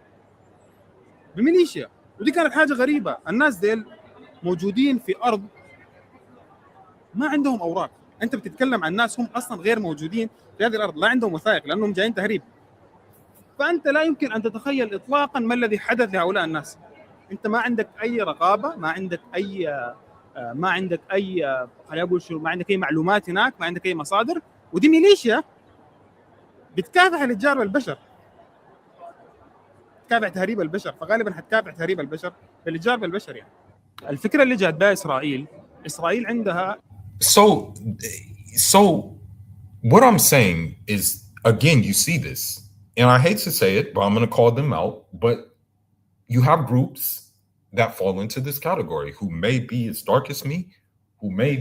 بميليشيا. ودي كانت حاجه غريبه، الناس ديل موجودين في ارض ما عندهم اوراق، انت بتتكلم عن ناس هم اصلا غير موجودين في هذه الارض، لا عندهم وثائق لانهم جايين تهريب. فانت لا يمكن ان تتخيل اطلاقا ما الذي حدث لهؤلاء الناس. انت ما عندك اي رقابه، ما عندك اي خليني اقول شو، ما عندك اي معلومات هناك، ما عندك اي مصادر. ودي ميليشيا بتكافح الاتجار بالبشر، تكافح تهريب البشر، فغالبا حتكافح تهريب البشر بالاتجار بالبشر. يعني الفكره اللي جات بها اسرائيل عندها. So what I'm saying is, again, you see this, and I hate to say it, but I'm going to call them out. But you have groups that fall into this category who may be as dark as me, who may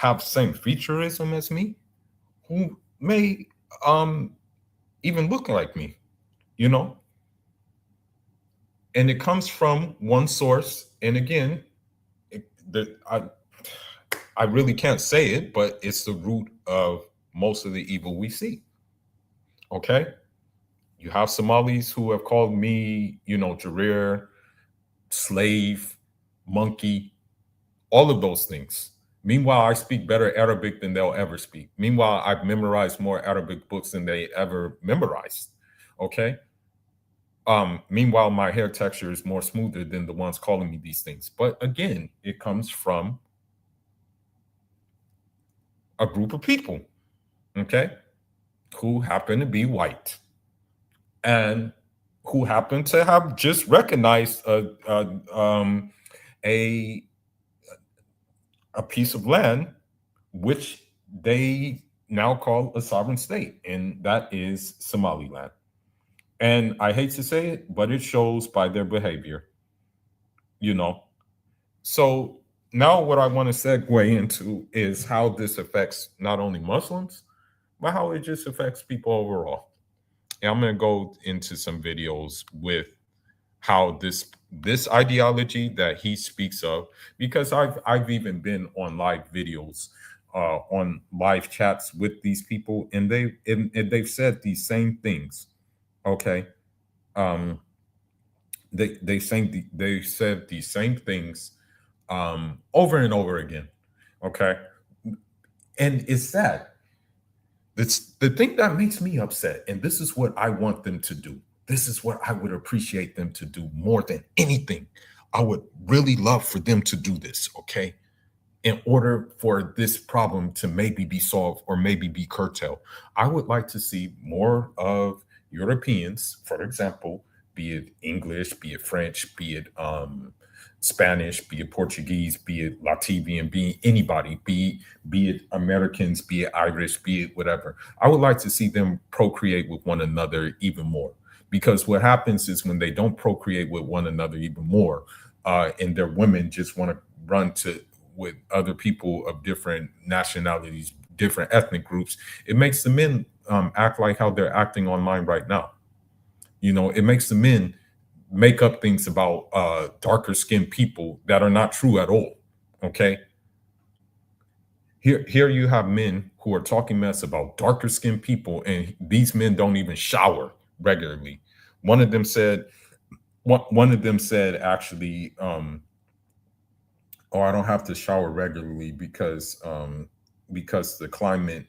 have same featureism as me, who may even look like me, you know. And it comes from one source, and again, I really can't say it, but it's the root of most of the evil we see. Okay. You have Somalis who have called me, Jareer, slave, monkey, all of those things. Meanwhile, I speak better Arabic than they'll ever speak. Meanwhile, I've memorized more Arabic books than they ever memorized. Okay. Meanwhile, my hair texture is more smoother than the ones calling me these things. But again, it comes from a group of people, okay, who happen to be white and who happen to have just recognized a piece of land which they now call a sovereign state, and that is Somaliland. And I hate to say it, but it shows by their behavior, you know. So now what I want to segue into is how this affects not only Muslims, but how it just affects people overall. And I'm going to go into some videos with how this ideology that he speaks of, because I've even been on live videos, on live chats with these people, and they've said these same things. Okay, they said these same things over and over again. Okay, and it's sad. That's the thing that makes me upset, and this is what I want them to do. This is what I would appreciate them to do more than anything. I would really love for them to do this, okay? In order for this problem to maybe be solved or maybe be curtailed, I would like to see more of Europeans, for example, be it English, be it French, be it Spanish, be it Portuguese, be it Latvian, be it anybody, be it Americans, be it Irish, be it whatever. I would like to see them procreate with one another even more. Because what happens is when they don't procreate with one another even more, and their women just want to run to with other people of different nationalities, different ethnic groups, it makes the men act like how they're acting online right now. It makes the men make up things about darker skinned people that are not true at all. Okay. Here you have men who are talking mess about darker skinned people, and these men don't even shower regularly. One of them said, actually, oh, I don't have to shower regularly because the climate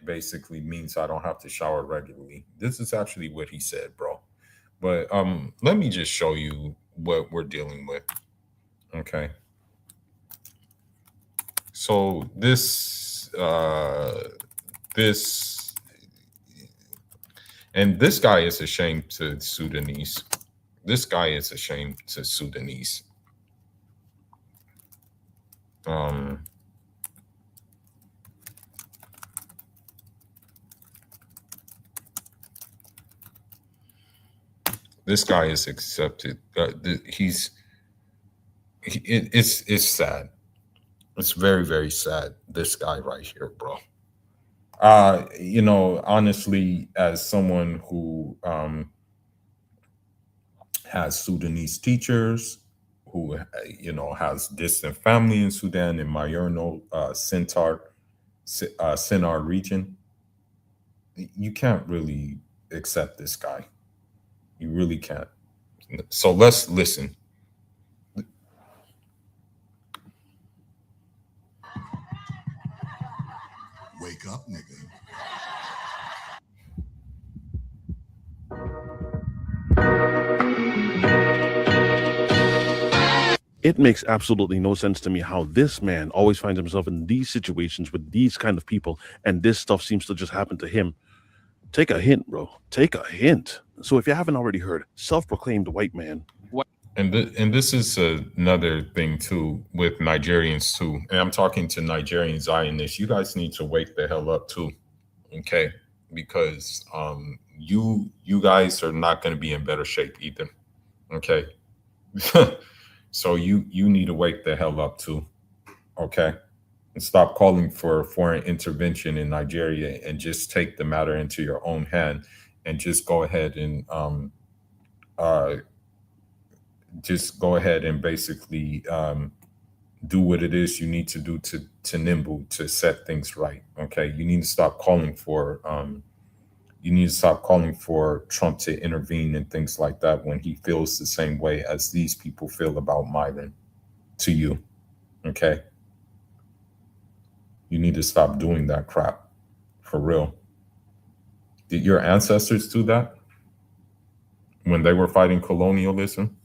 basically means I don't have to shower regularly. This is actually what he said, bro. But let me just show you what we're dealing with. Okay. So this uh, this and this guy is ashamed to Sudanese. This guy is ashamed to Sudanese. Um, this guy is accepted. It's sad. It's very very sad. This guy right here, bro. Honestly, as someone who has Sudanese teachers, who has distant family in Sudan in Mayurno, Sinnar region, you can't really accept this guy. You really can't. So let's listen. Wake up, nigga. It makes absolutely no sense to me how this man always finds himself in these situations with these kind of people, and this stuff seems to just happen to him. Take a hint, bro. Take a hint. So, if you haven't already heard, self proclaimed white man. And this is another thing too with Nigerians too. And I'm talking to Nigerian Zionists. You guys need to wake the hell up too, okay? Because you guys are not going to be in better shape either, okay? So you need to wake the hell up too, okay? And stop calling for foreign intervention in Nigeria and just take the matter into your own hand and uh, just go ahead and basically do what it is you need to do to nimble to set things right. Okay, you need to stop calling for Trump to intervene and things like that when he feels the same way as these people feel about Mylan to you. Okay, you need to stop doing that crap for real. Did your ancestors do that when they were fighting colonialism?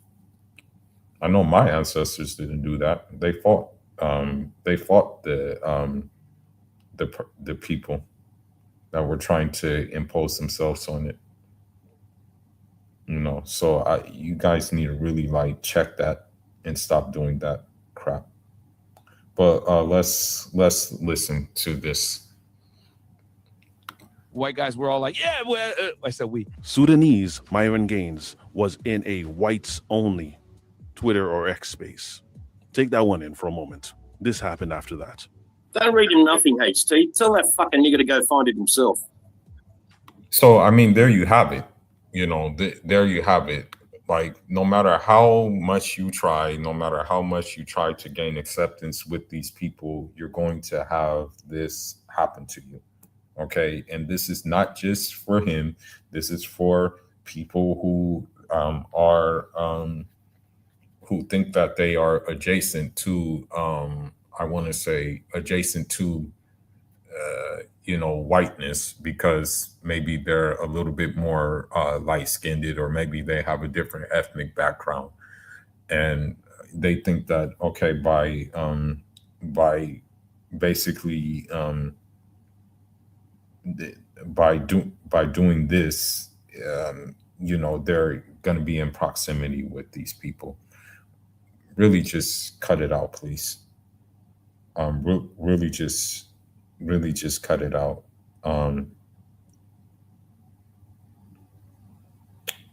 I know my ancestors didn't do that. They fought. They fought the people that were trying to impose themselves on it. So you guys need to really like check that and stop doing that crap. But let's listen to this. White guys were all like, yeah, well, I said we. Sudanese Myron Gaines was in a whites only Twitter or X space. Take that one in for a moment. This happened after that. Don't read him nothing, HT. Tell that fucking nigga to go find it himself. So I mean, there you have it. There you have it. Like, no matter how much you try, no matter how much you try to gain acceptance with these people, you're going to have this happen to you. Okay, and this is not just for him. This is for people who are who think that they are adjacent to I want to say adjacent to whiteness, because maybe they're a little bit more light skinned, or maybe they have a different ethnic background, and they think that, okay, by basically by doing this, they're going to be in proximity with these people. Really just cut it out, please. Really just cut it out.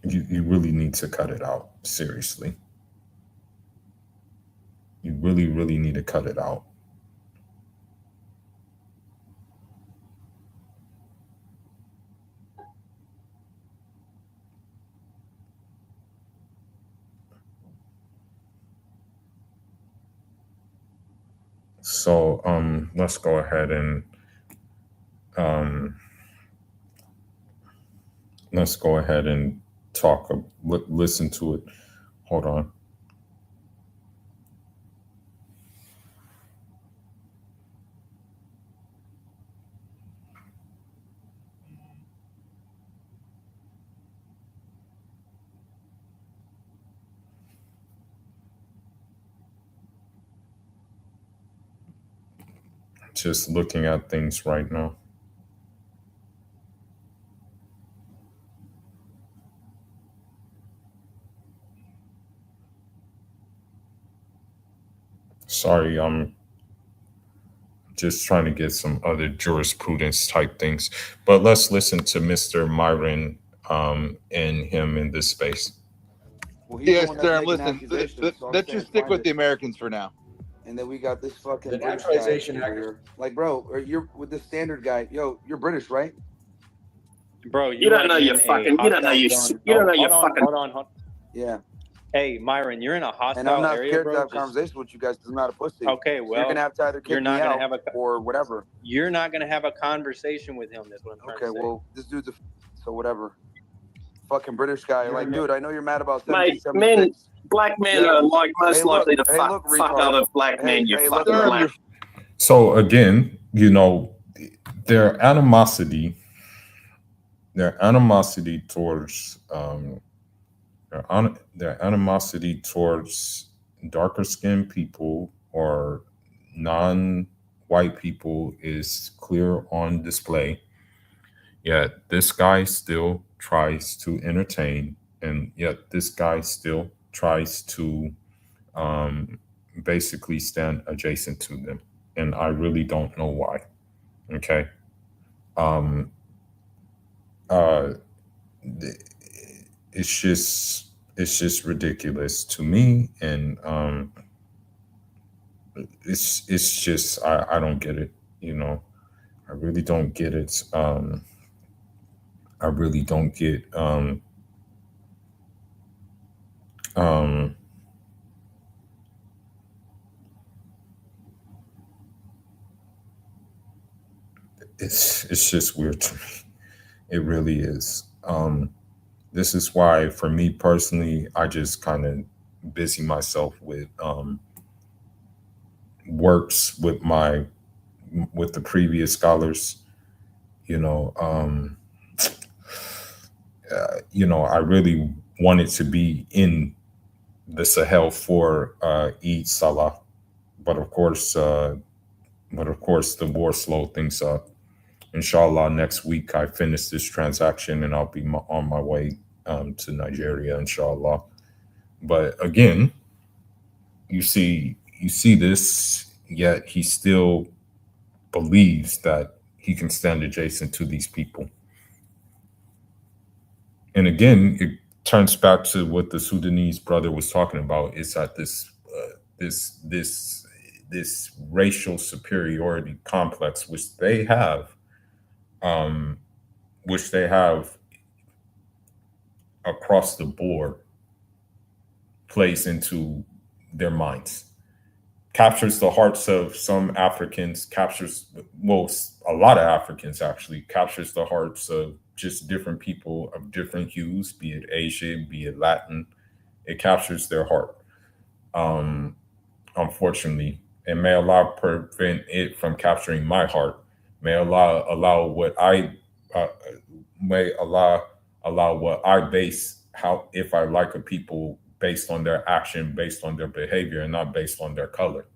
You really need to cut it out, seriously. You really need to cut it out. So let's go ahead and talk. Listen to it. Hold on. just looking at things right now. Sorry, I'm just trying to get some other jurisprudence type things. But let's listen to Mr. Myron and him in this space. Well, he's the Yes, one sir. that's I'm making listening. accusations. So I'm Let's saying just it's stick fine with to. the Americans for now. And then we got this fucking The British guy naturalization over here. Like, bro, or you're with the standard guy. Yo, you're British, right? Bro, You don't know are your in a fucking. You don't know hostile your. zone. You don't know your Hold on, fucking. hold on, hold on. Yeah. Hey, Myron, you're in a And I'm hostile not area, scared to bro. have conversations with you guys because I'm not a pussy. Okay, So you're well, gonna have to either you're kick not me gonna out have a or whatever. you're not gonna have a conversation with him. That's what I'm trying to Okay, say. well, this dude's so whatever. Fucking British guy. Like, dude, I know you're mad about Mate, 1776. black men are like most likely to fuck retard. other black men. You Hey, look, fucking sir, black. So again, their animosity towards their animosity towards darker skinned people or non-white people is clear on display. Yet this guy still tries to entertain, and yet this guy still tries to basically stand adjacent to them. And I really don't know why. Okay. Um, uh, it's just ridiculous to me, and it's just I don't get it. I really don't get it. I really don't get um it's just weird to me. It really is. This is why, for me personally, I just kind of busy myself with works with the previous scholars. You know, I really wanted to be in the Sahel for Eid Salah, but of course, the war slowed things up. Inshallah, next week I finish this transaction and I'll be on my way to Nigeria, inshallah. But again, you see this, yet he still believes that he can stand adjacent to these people. And again, it turns back to what the Sudanese brother was talking about. Is that this racial superiority complex, which they have across the board, plays into their minds, captures the hearts of some Africans, a lot of Africans actually, captures the hearts of just different people of different hues, be it Asian, be it Latin. It captures their heart, unfortunately. And may Allah prevent it from capturing my heart. May Allah allow may Allah allow what I base, how, if I like a people, based on their action, based on their behavior, and not based on their color,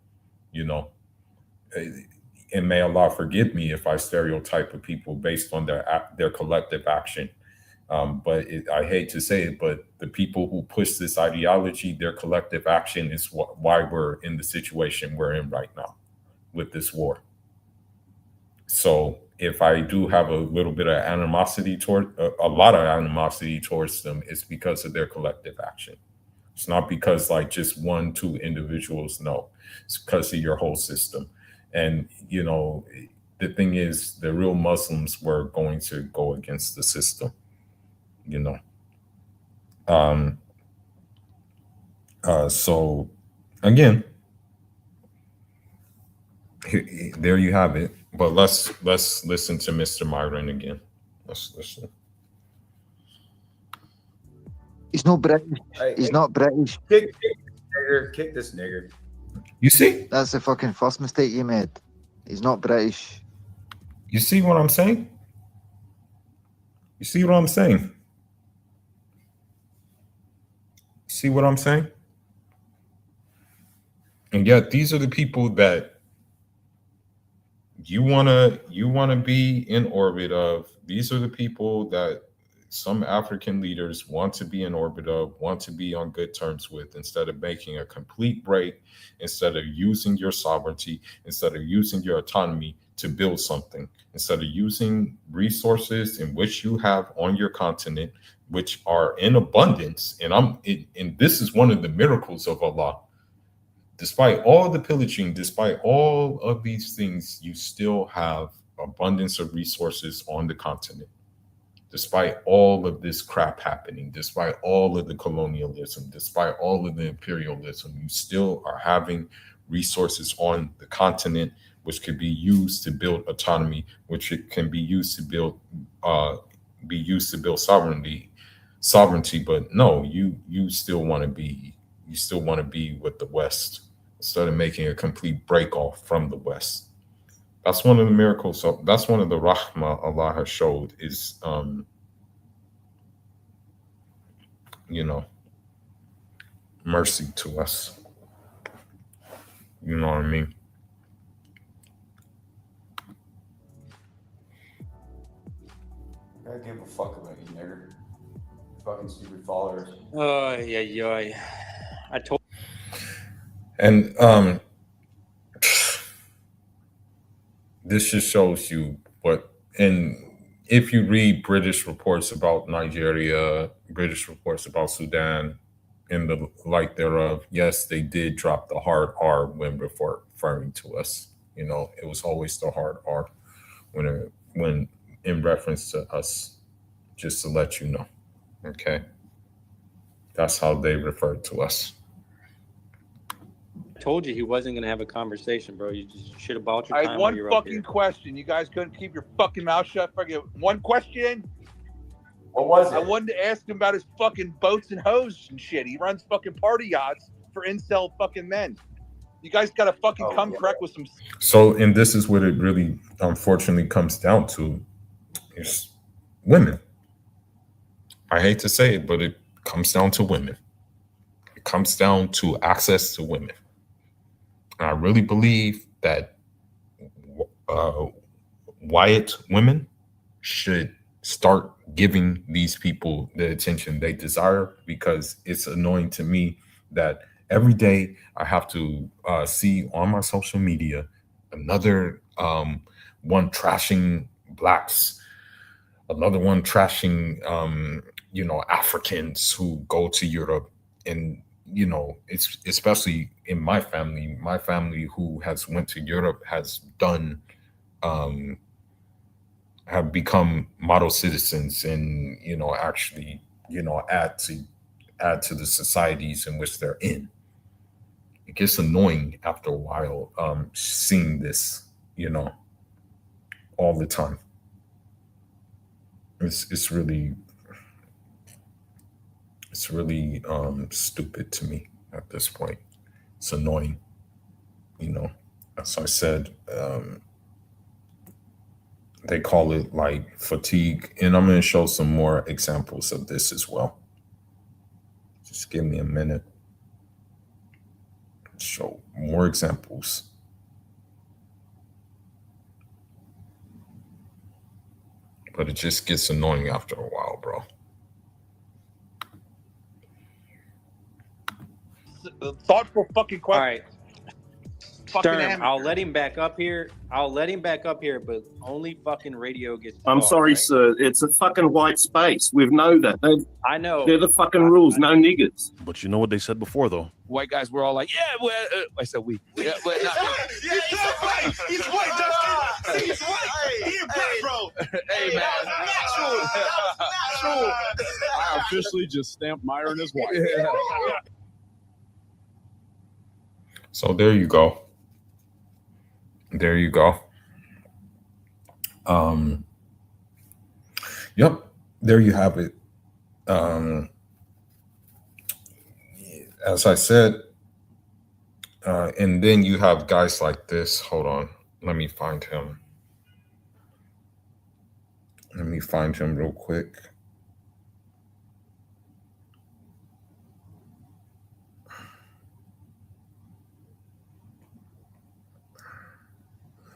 And may Allah forgive me if I stereotype of people based on their collective action. But I hate to say it, but the people who push this ideology, their collective action is why we're in the situation we're in right now with this war. So if I do have a little bit of animosity toward, a lot of animosity towards them, it's because of their collective action. It's not because like just one, two individuals. No, it's because of your whole system. And, the thing is, the real Muslims were going to go against the system, So again, there you have it. But let's listen to Mr. Myron again. Let's listen. He's not British. He's not British. Kick this nigger. You see? That's the fucking first mistake you made. He's not British. You see what I'm saying? You see what I'm saying? See what I'm saying? And yet these are the people that you wanna be in orbit of. These are the people that some African leaders want to be in orbit of, want to be on good terms with, instead of making a complete break, instead of using your sovereignty, instead of using your autonomy to build something, instead of using resources in which you have on your continent, which are in abundance. And this is one of the miracles of Allah. Despite all the pillaging, despite all of these things, you still have abundance of resources on the continent. Despite all of this crap happening, despite all of the colonialism, despite all of the imperialism, you still are having resources on the continent, which could be used to build autonomy, which it can uh, be used to build sovereignty. But no, you still want to be with the West instead of making a complete break off from the West. That's one of the miracles. That's one of the rahmah Allah has showed is, you know, mercy to us. You know what I mean? I give a fuck about you, nigger. Fucking stupid followers. Oh, yeah. I told. And this just shows you what. And if you read British reports about Nigeria, British reports about Sudan, and the like thereof, yes, they did drop the hard R when referring to us. You know, it was always the hard R when in reference to us. Just to let you know, okay? That's how they referred to us. Told you he wasn't gonna have a conversation, bro. You just should have bought your I time. had while one you were up here. fucking question. You guys couldn't keep your fucking mouth shut. Fucking one question. What was it? I wanted to ask him about his fucking boats and hose and shit. He runs fucking party yachts for incel fucking men. You guys gotta fucking come correct with some. So, and this is what it really, unfortunately, comes down to: is women. I hate to say it, but it comes down to women. It comes down to access to women. And I really believe that uh, white women should start giving these people the attention they desire, because it's annoying to me that every day I have to see on my social media another one trashing blacks, another one trashing Africans who go to Europe. And it's especially in my family who has went to Europe has done have become model citizens, and actually add to the societies in which they're in. It gets annoying after a while, seeing this all the time. It's really stupid to me at this point. It's annoying. As I said, they call it like fatigue, and I'm going to show some more examples of this as well. Just give me a minute. Show more examples. But it just gets annoying after a while, bro. Thoughtful fucking question. All right. Fucking Sturm, amateur. I'll let him back up here. But only fucking radio gets to I'm talk, sorry, right? sir. It's a fucking white space. We know that. I know. They're the fucking rules. No niggers. But you know what they said before, though? White guys were all like, yeah, well, I said we. Yeah, but not He's white. He's white, Justin. He's white. He a black, bro. Hey, man. Natural. Natural. I officially just stamped Myron as white. Yeah. So there you go. There you go. Yep. There you have it. As I said, and then you have guys like this. Hold on. Let me find him. Real quick.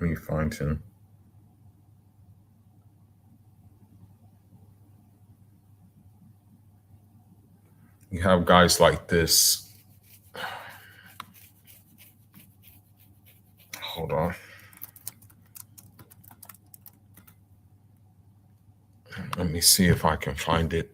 Let me find him. You have guys like this. Hold on. Let me see if I can find it.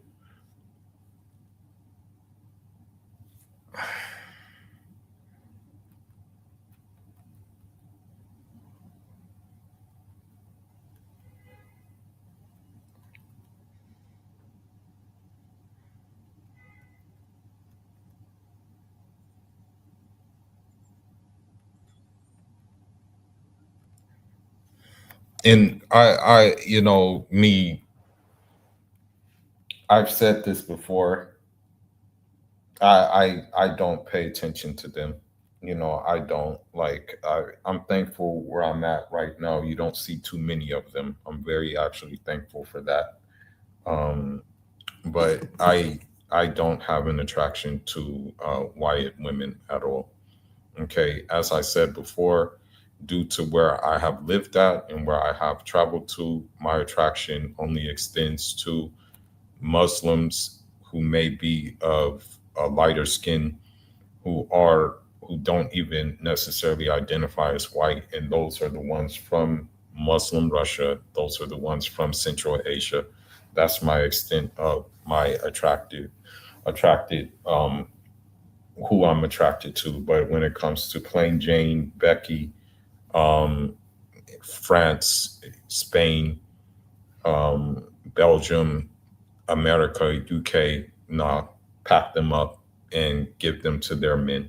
And I've said this before. I don't pay attention to them. I don't I'm thankful where I'm at right now. You don't see too many of them. I'm very actually thankful for that. Um, but I don't have an attraction to white women at all. Okay, as I said before, due to where I have lived at and where I have traveled to, my attraction only extends to Muslims who may be of a lighter skin, who don't even necessarily identify as white, and those are the ones from Muslim Russia. Those are the ones from Central Asia. That's my extent of my attracted who I'm attracted to. But when it comes to plain Jane, Becky, um, France, Spain, Belgium, America, UK, nah, pack them up and give them to their men,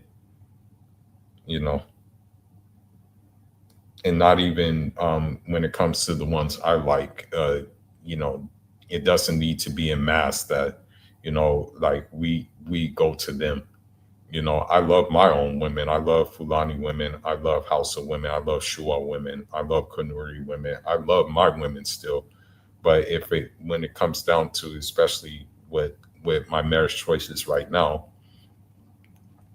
you know. And not even when it comes to the ones I like, you know, it doesn't need to be in mass that, like we go to them. I love my own women. I love Fulani women. I love Hausa women. I love Shua women. I love Kanuri women. I love my women still. But when it comes down to, especially with my marriage choices right now,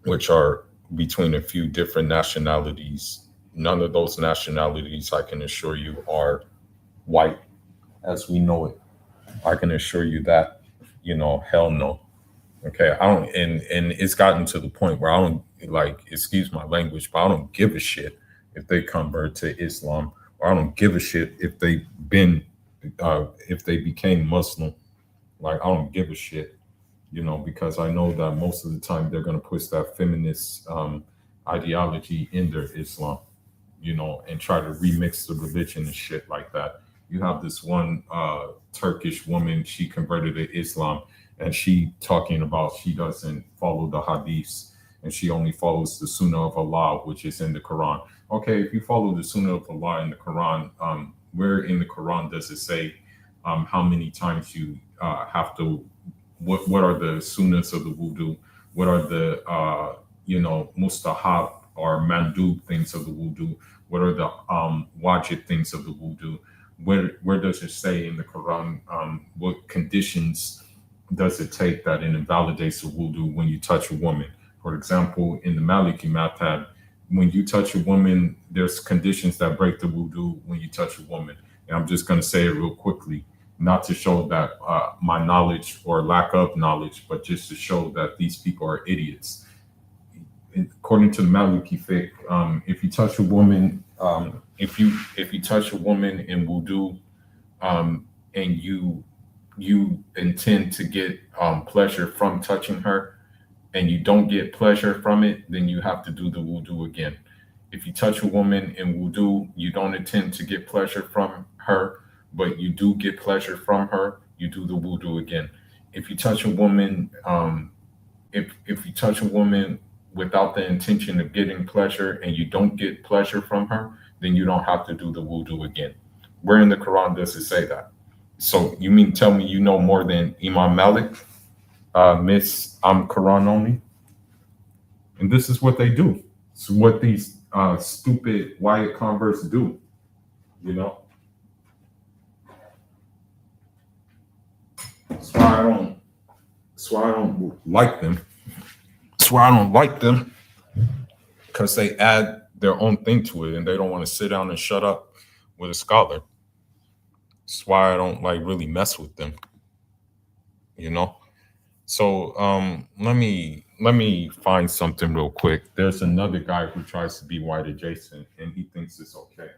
which are between a few different nationalities, none of those nationalities, I can assure you, are white as we know it. I can assure you that, hell no. Okay, I don't, and it's gotten to the point where I don't, like, excuse my language, but I don't give a shit if they convert to Islam, or I don't give a shit if they became Muslim. Like, I don't give a shit, because I know that most of the time they're gonna push that feminist ideology in their Islam, and try to remix the religion and shit like that. You have this one Turkish woman, she converted to Islam, and she talking about she doesn't follow the hadiths and she only follows the Sunnah of Allah, which is in the Quran. Okay, if you follow the Sunnah of Allah in the Quran, where in the Quran does it say how many times you have to? What are the sunnahs of the wudu? What are the mustahab or mandub things of the wudu? What are the wajib things of the wudu? Where does it say in the Quran what conditions does it take that it invalidates the wudu when you touch a woman? For example, in the Maliki Madhab, when you touch a woman, there's conditions that break the wudu when you touch a woman. And I'm just going to say it real quickly, not to show that my knowledge or lack of knowledge, but just to show that these people are idiots. According to the Maliki fiqh, if you touch a woman, if you touch a woman in wudu, and you intend to get pleasure from touching her, and you don't get pleasure from it, then you have to do the wudu again. If you touch a woman in wudu, you don't intend to get pleasure from her, but you do get pleasure from her, you do the wudu again. If you touch a woman, if you touch a woman without the intention of getting pleasure and you don't get pleasure from her, then you don't have to do the wudu again. Where in the Quran does it say that? So you mean tell me you know more than Imam Malik, Miss Quran only? And this is what they do. It's what these stupid Wyatt converts do, That's why I don't like them. That's why I don't like them, because they add their own thing to it, and they don't want to sit down and shut up with a scholar. That's why I don't like really mess with them, you know. So let me find something real quick. There's another guy who tries to be white adjacent, and he thinks it's okay.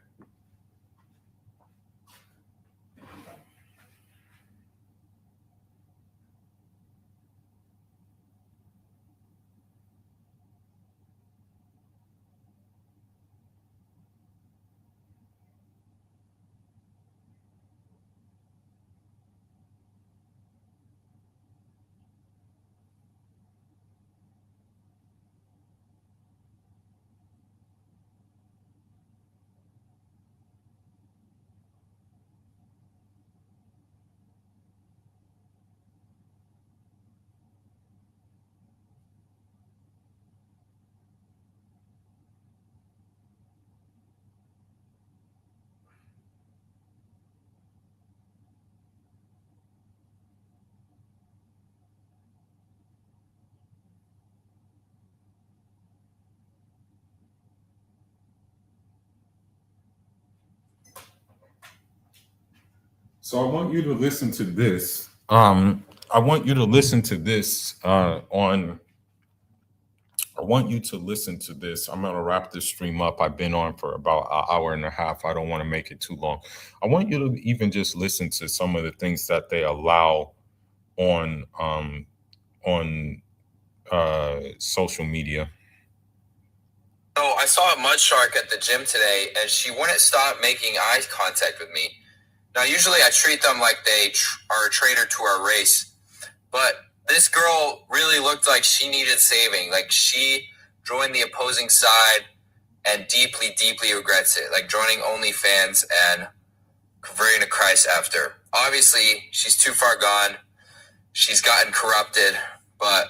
So I want you to listen to this. I want you to listen to this on. I want you to listen to this. I'm gonna wrap this stream up. I've been on for about an hour and a half. I don't want to make it too long. I want you to even just listen to some of the things that they allow on social media. So I saw a mud shark at the gym today, and she wouldn't stop making eye contact with me. Now, usually I treat them like they are a traitor to our race, but this girl really looked like she needed saving. Like she joined the opposing side and deeply, deeply regrets it. Like joining OnlyFans and converting to Christ after. Obviously, she's too far gone. She's gotten corrupted, but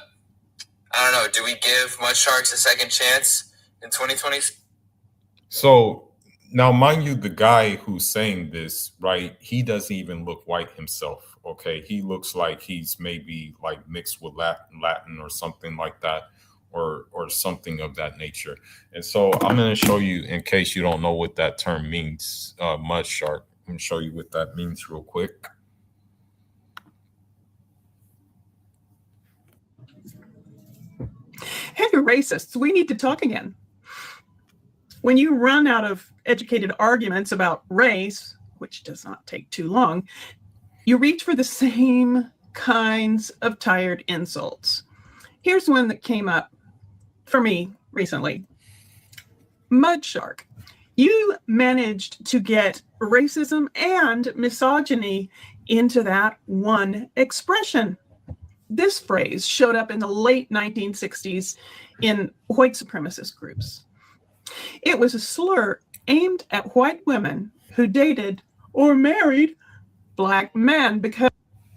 I don't know. Do we give mud sharks a second chance in 2020? So now, mind you, the guy who's saying this, right? He doesn't even look white himself. Okay, he looks like he's maybe like mixed with Latin or something like that, or something of that nature. And so I'm going to show you, in case you don't know what that term means, mud shark. I'm going to show you what that means real quick. Hey, racists, we need to talk again. When you run out of educated arguments about race, which does not take too long, you reach for the same kinds of tired insults. Here's one that came up for me recently. Mud shark. You managed to get racism and misogyny into that one expression. This phrase showed up in the late 1960s in white supremacist groups. It was a slur aimed at white women who dated or married black men because.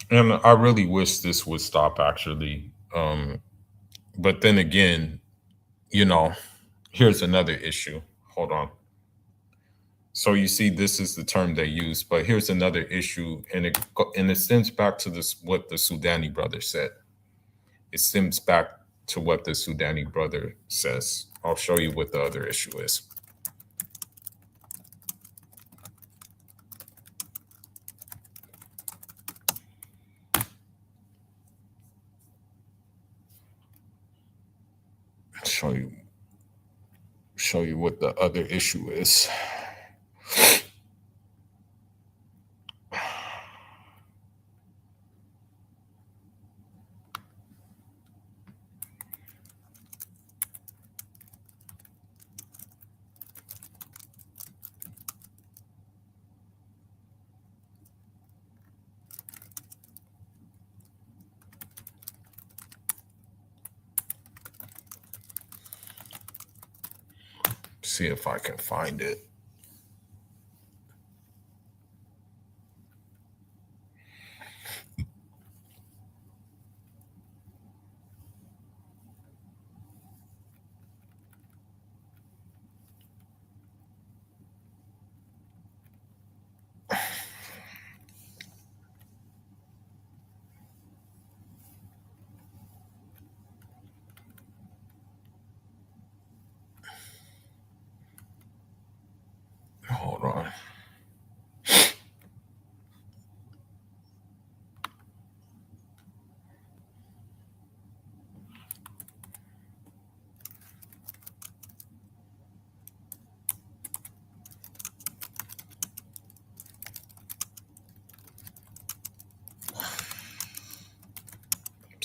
And I really wish this would stop, actually. But then again, here's another issue. Hold on. So you see, this is the term they use, but here's another issue, and it stems back to this what the Sudani brother said. It stems back to what the Sudani brother says. I'll show you what the other issue is. Show you what the other issue is. See if I can find it.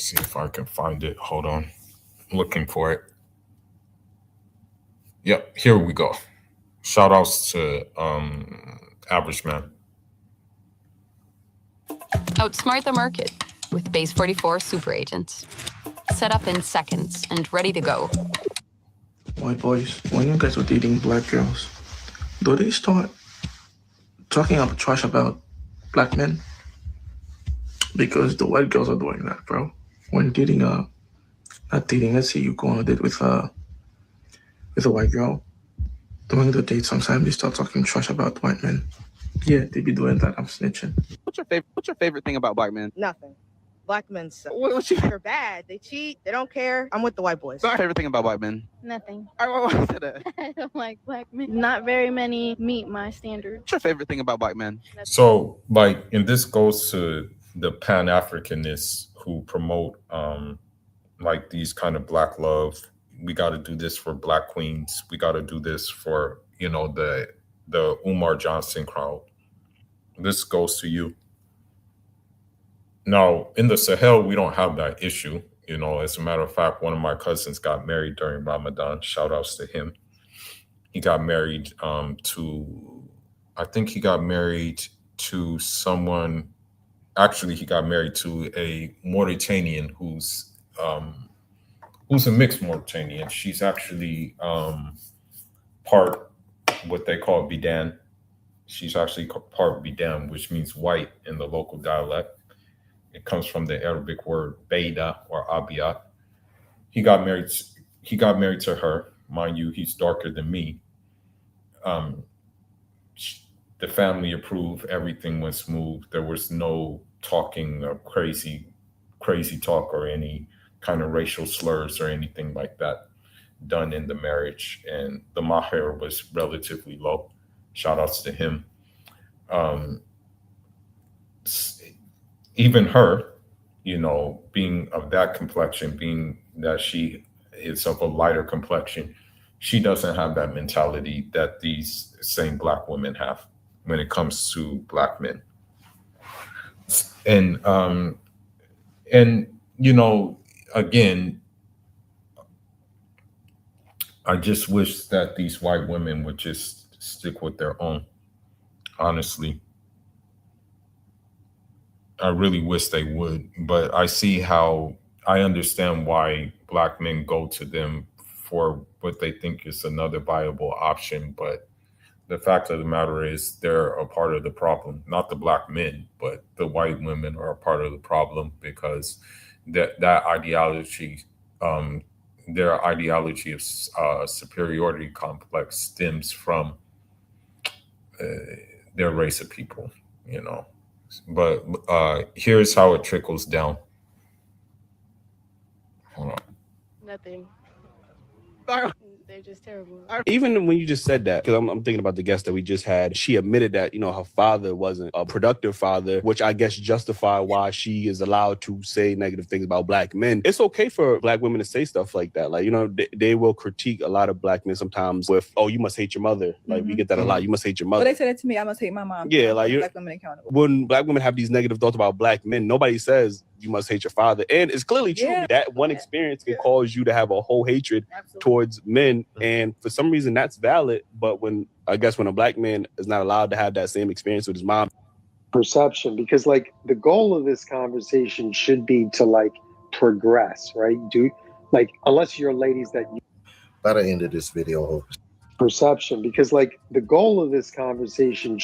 see if I can find it. Hold on. I'm looking for it. Yep, here we go. Shout outs to Average Man. Outsmart the market with Base 44 super agents. Set up in seconds and ready to go. White boys, when you guys were dating black girls, do they start talking up trash about black men? Because the white girls are doing that, bro. When dating not dating, let's say you go on a date with a white girl, during the date sometimes they start talking trash about white men. Yeah, they be doing that. I'm snitching. What's your favorite thing about black men? Nothing. Black men suck. What's your They're bad. They cheat. They don't care. I'm with the white boys. favorite thing about black men? Nothing. Why is that? I don't like black men. Not very many meet my standards. What's your favorite thing about black men? So, like, and this goes to the Pan Africanists who promote like these kind of black love. We got to do this for black queens. We got to do this for, you know, the Umar Johnson crowd. This goes to you. Now, in the Sahel, we don't have that issue. You know, as a matter of fact, one of my cousins got married during Ramadan. Shout outs to him. He got married I think he got married to someone. Actually, he got married to a Mauritanian who's a mixed Mauritanian. She's actually part what they call Bidan. She's actually part Bidan, which means white in the local dialect. It comes from the Arabic word Beida or Abiyat. He got married to her. Mind you, he's darker than me. The family approved. Everything went smooth. There was no talking of crazy talk or any kind of racial slurs or anything like that done in the marriage. And the maher was relatively low. Shout outs to him. Even her, you know, being of that complexion, being that she is of a lighter complexion, she doesn't have that mentality that these same black women have when it comes to black men. And you know, again, I just wish that these white women would just stick with their own. Honestly, I really wish they would, but I understand why black men go to them for what they think is another viable option. But the fact of the matter is they're a part of the problem, not the black men, but the white women are a part of the problem because that ideology, their ideology of superiority complex stems from their race of people, you know. But here's how it trickles down. Hold on. Nothing. They're just terrible. Even when you just said that, because I'm thinking about the guest that we just had, she admitted that, you know, her father wasn't a productive father, which I guess justify why she is allowed to say negative things about black men. It's okay for black women to say stuff like that. Like, you know, they will critique a lot of black men sometimes with, oh, you must hate your mother. Like, we get that a lot. You must hate your mother. Well, they said that to me. I must hate my mom. Yeah, like black women accountable. when black women have these negative thoughts about black men, nobody says you must hate your father. And it's clearly true. Yeah. That one experience can cause you to have a whole hatred towards men. And for some reason that's valid. But when a black man is not allowed to have that same experience with his mom. Perception, because like the goal of this conversation should be to like progress, right? Unless you're ladies that you By the end of this video. Perception, because like the goal of this conversation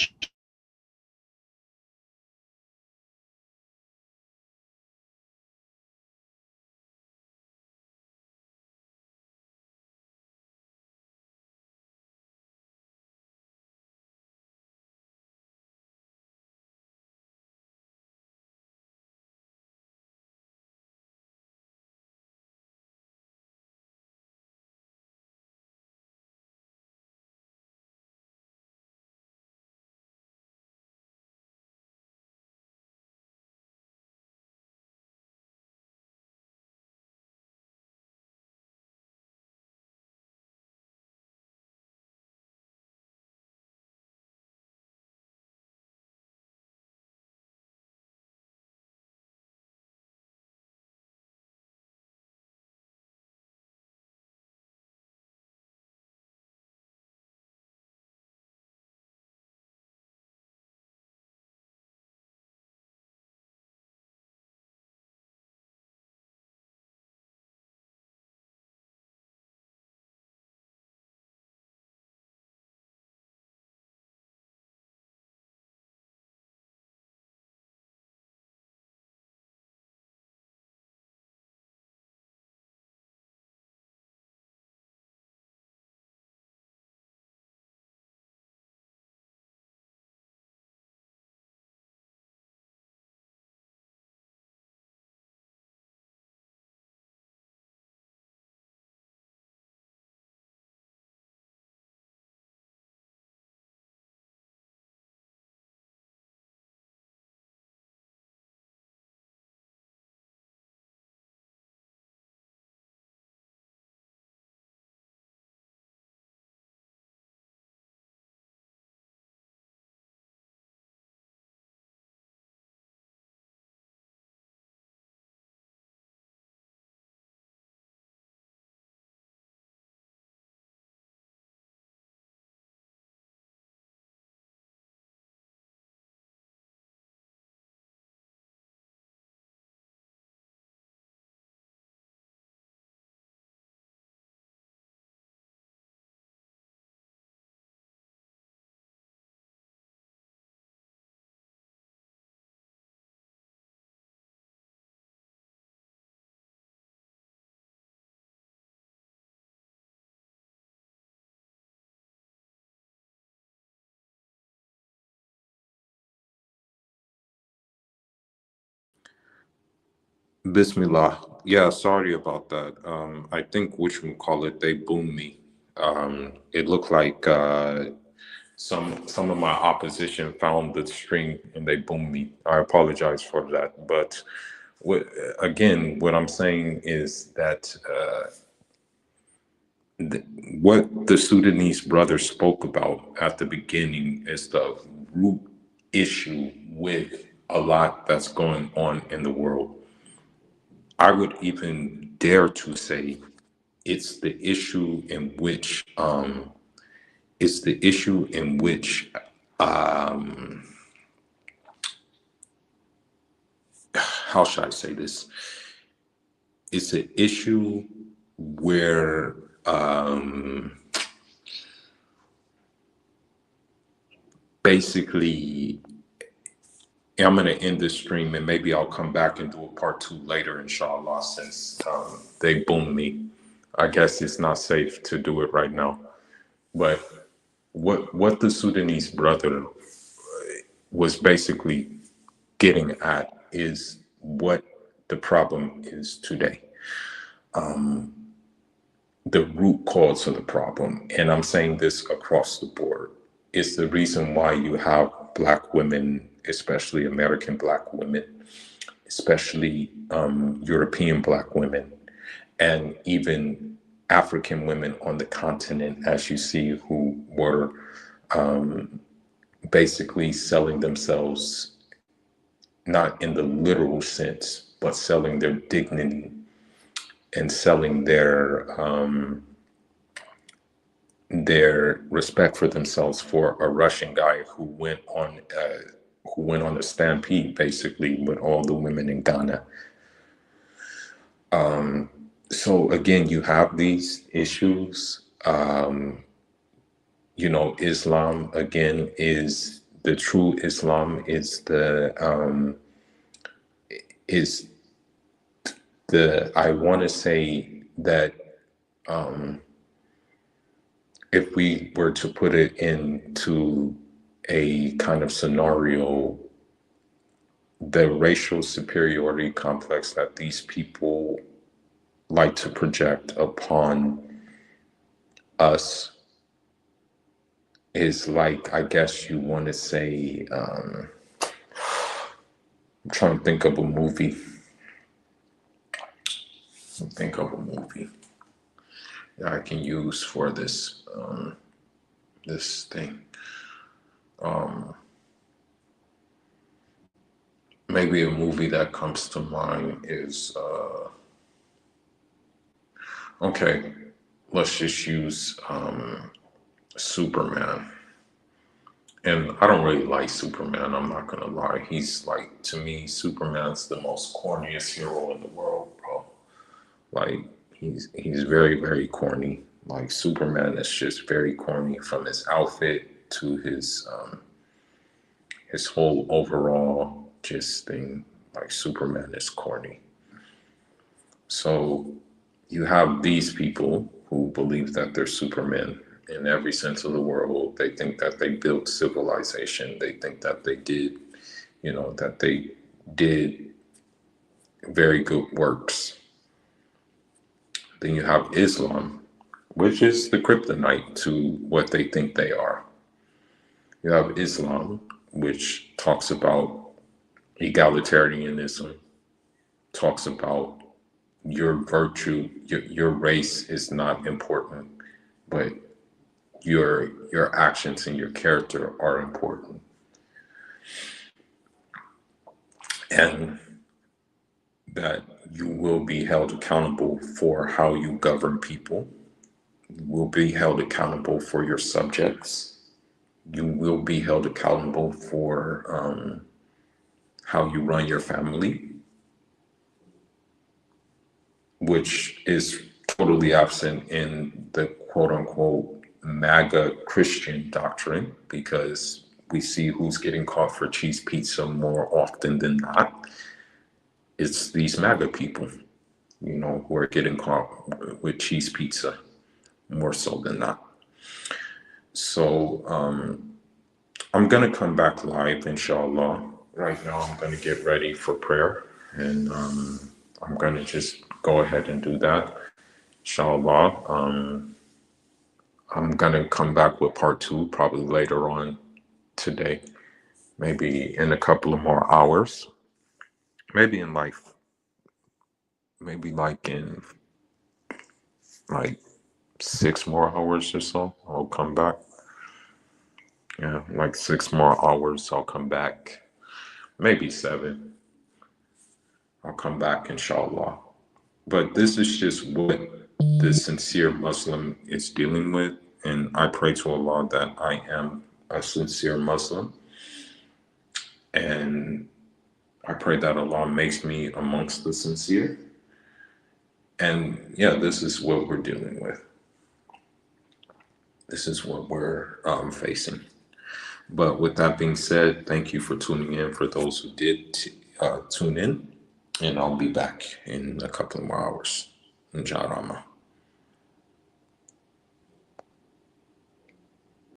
Bismillah. Yeah, sorry about that. I think which one call it, they boomed me. It looked like some of my opposition found the stream and they boomed me. I apologize for that. But what, again, what I'm saying is that what the Sudanese brother spoke about at the beginning is the root issue with a lot that's going on in the world. I would even dare to say it's the issue in which how should I say this? It's an issue where basically I'm going to end this stream and maybe I'll come back and do a part 2 later, inshallah, since they boomed me. I guess it's not safe to do it right now. But what the Sudanese brother was basically getting at is what the problem is today. The root cause of the problem, and I'm saying this across the board, is the reason why you have Black women, especially American Black women, especially European Black women, and even African women on the continent, as you see, who were basically selling themselves, not in the literal sense, but selling their dignity and selling their respect for themselves for a Russian guy who went on a stampede, basically, with all the women in Ghana. So again, you have these issues. Islam again is the true Islam is the I want to say that if we were to put it into a kind of scenario, the racial superiority complex that these people like to project upon us is like, I guess you want to say, I'm trying to think of a movie. That I can use for this this thing. Maybe a movie that comes to mind is okay. Let's just use Superman. And I don't really like Superman. I'm not gonna lie. He's like, to me, Superman's the most corniest hero in the world, bro. Like he's very, very corny. Like Superman is just very corny, from his outfit to his whole overall just thing. Like Superman is corny. So you have these people who believe that they're Supermen in every sense of the world. They think that they built civilization. They think that they did, that they did very good works. Then you have Islam, which is the kryptonite to what they think they are. You have Islam, which talks about egalitarianism, talks about your virtue, your race is not important, but your actions and your character are important. And that you will be held accountable for how you govern people. You will be held accountable for your subjects. You will be held accountable for how you run your family, which is totally absent in the quote-unquote MAGA Christian doctrine, because we see who's getting caught for cheese pizza more often than not. It's these MAGA people, who are getting caught with cheese pizza more so than not. So I'm going to come back live, inshallah. Right now, I'm going to get ready for prayer, and I'm going to just go ahead and do that, inshallah. I'm going to come back with part 2 probably later on today, maybe in a couple of more hours, maybe in like in like 6 more hours or so. I'll come back. Yeah, like 6 more hours. I'll come back. Maybe 7. I'll come back, inshallah. But this is just what the sincere Muslim is dealing with. And I pray to Allah that I am a sincere Muslim. And I pray that Allah makes me amongst the sincere. And yeah, this is what we're dealing with. This is what we're facing. But with that being said, thank you for tuning in for those who did tune in. And I'll be back in a couple of more hours. Inshallah.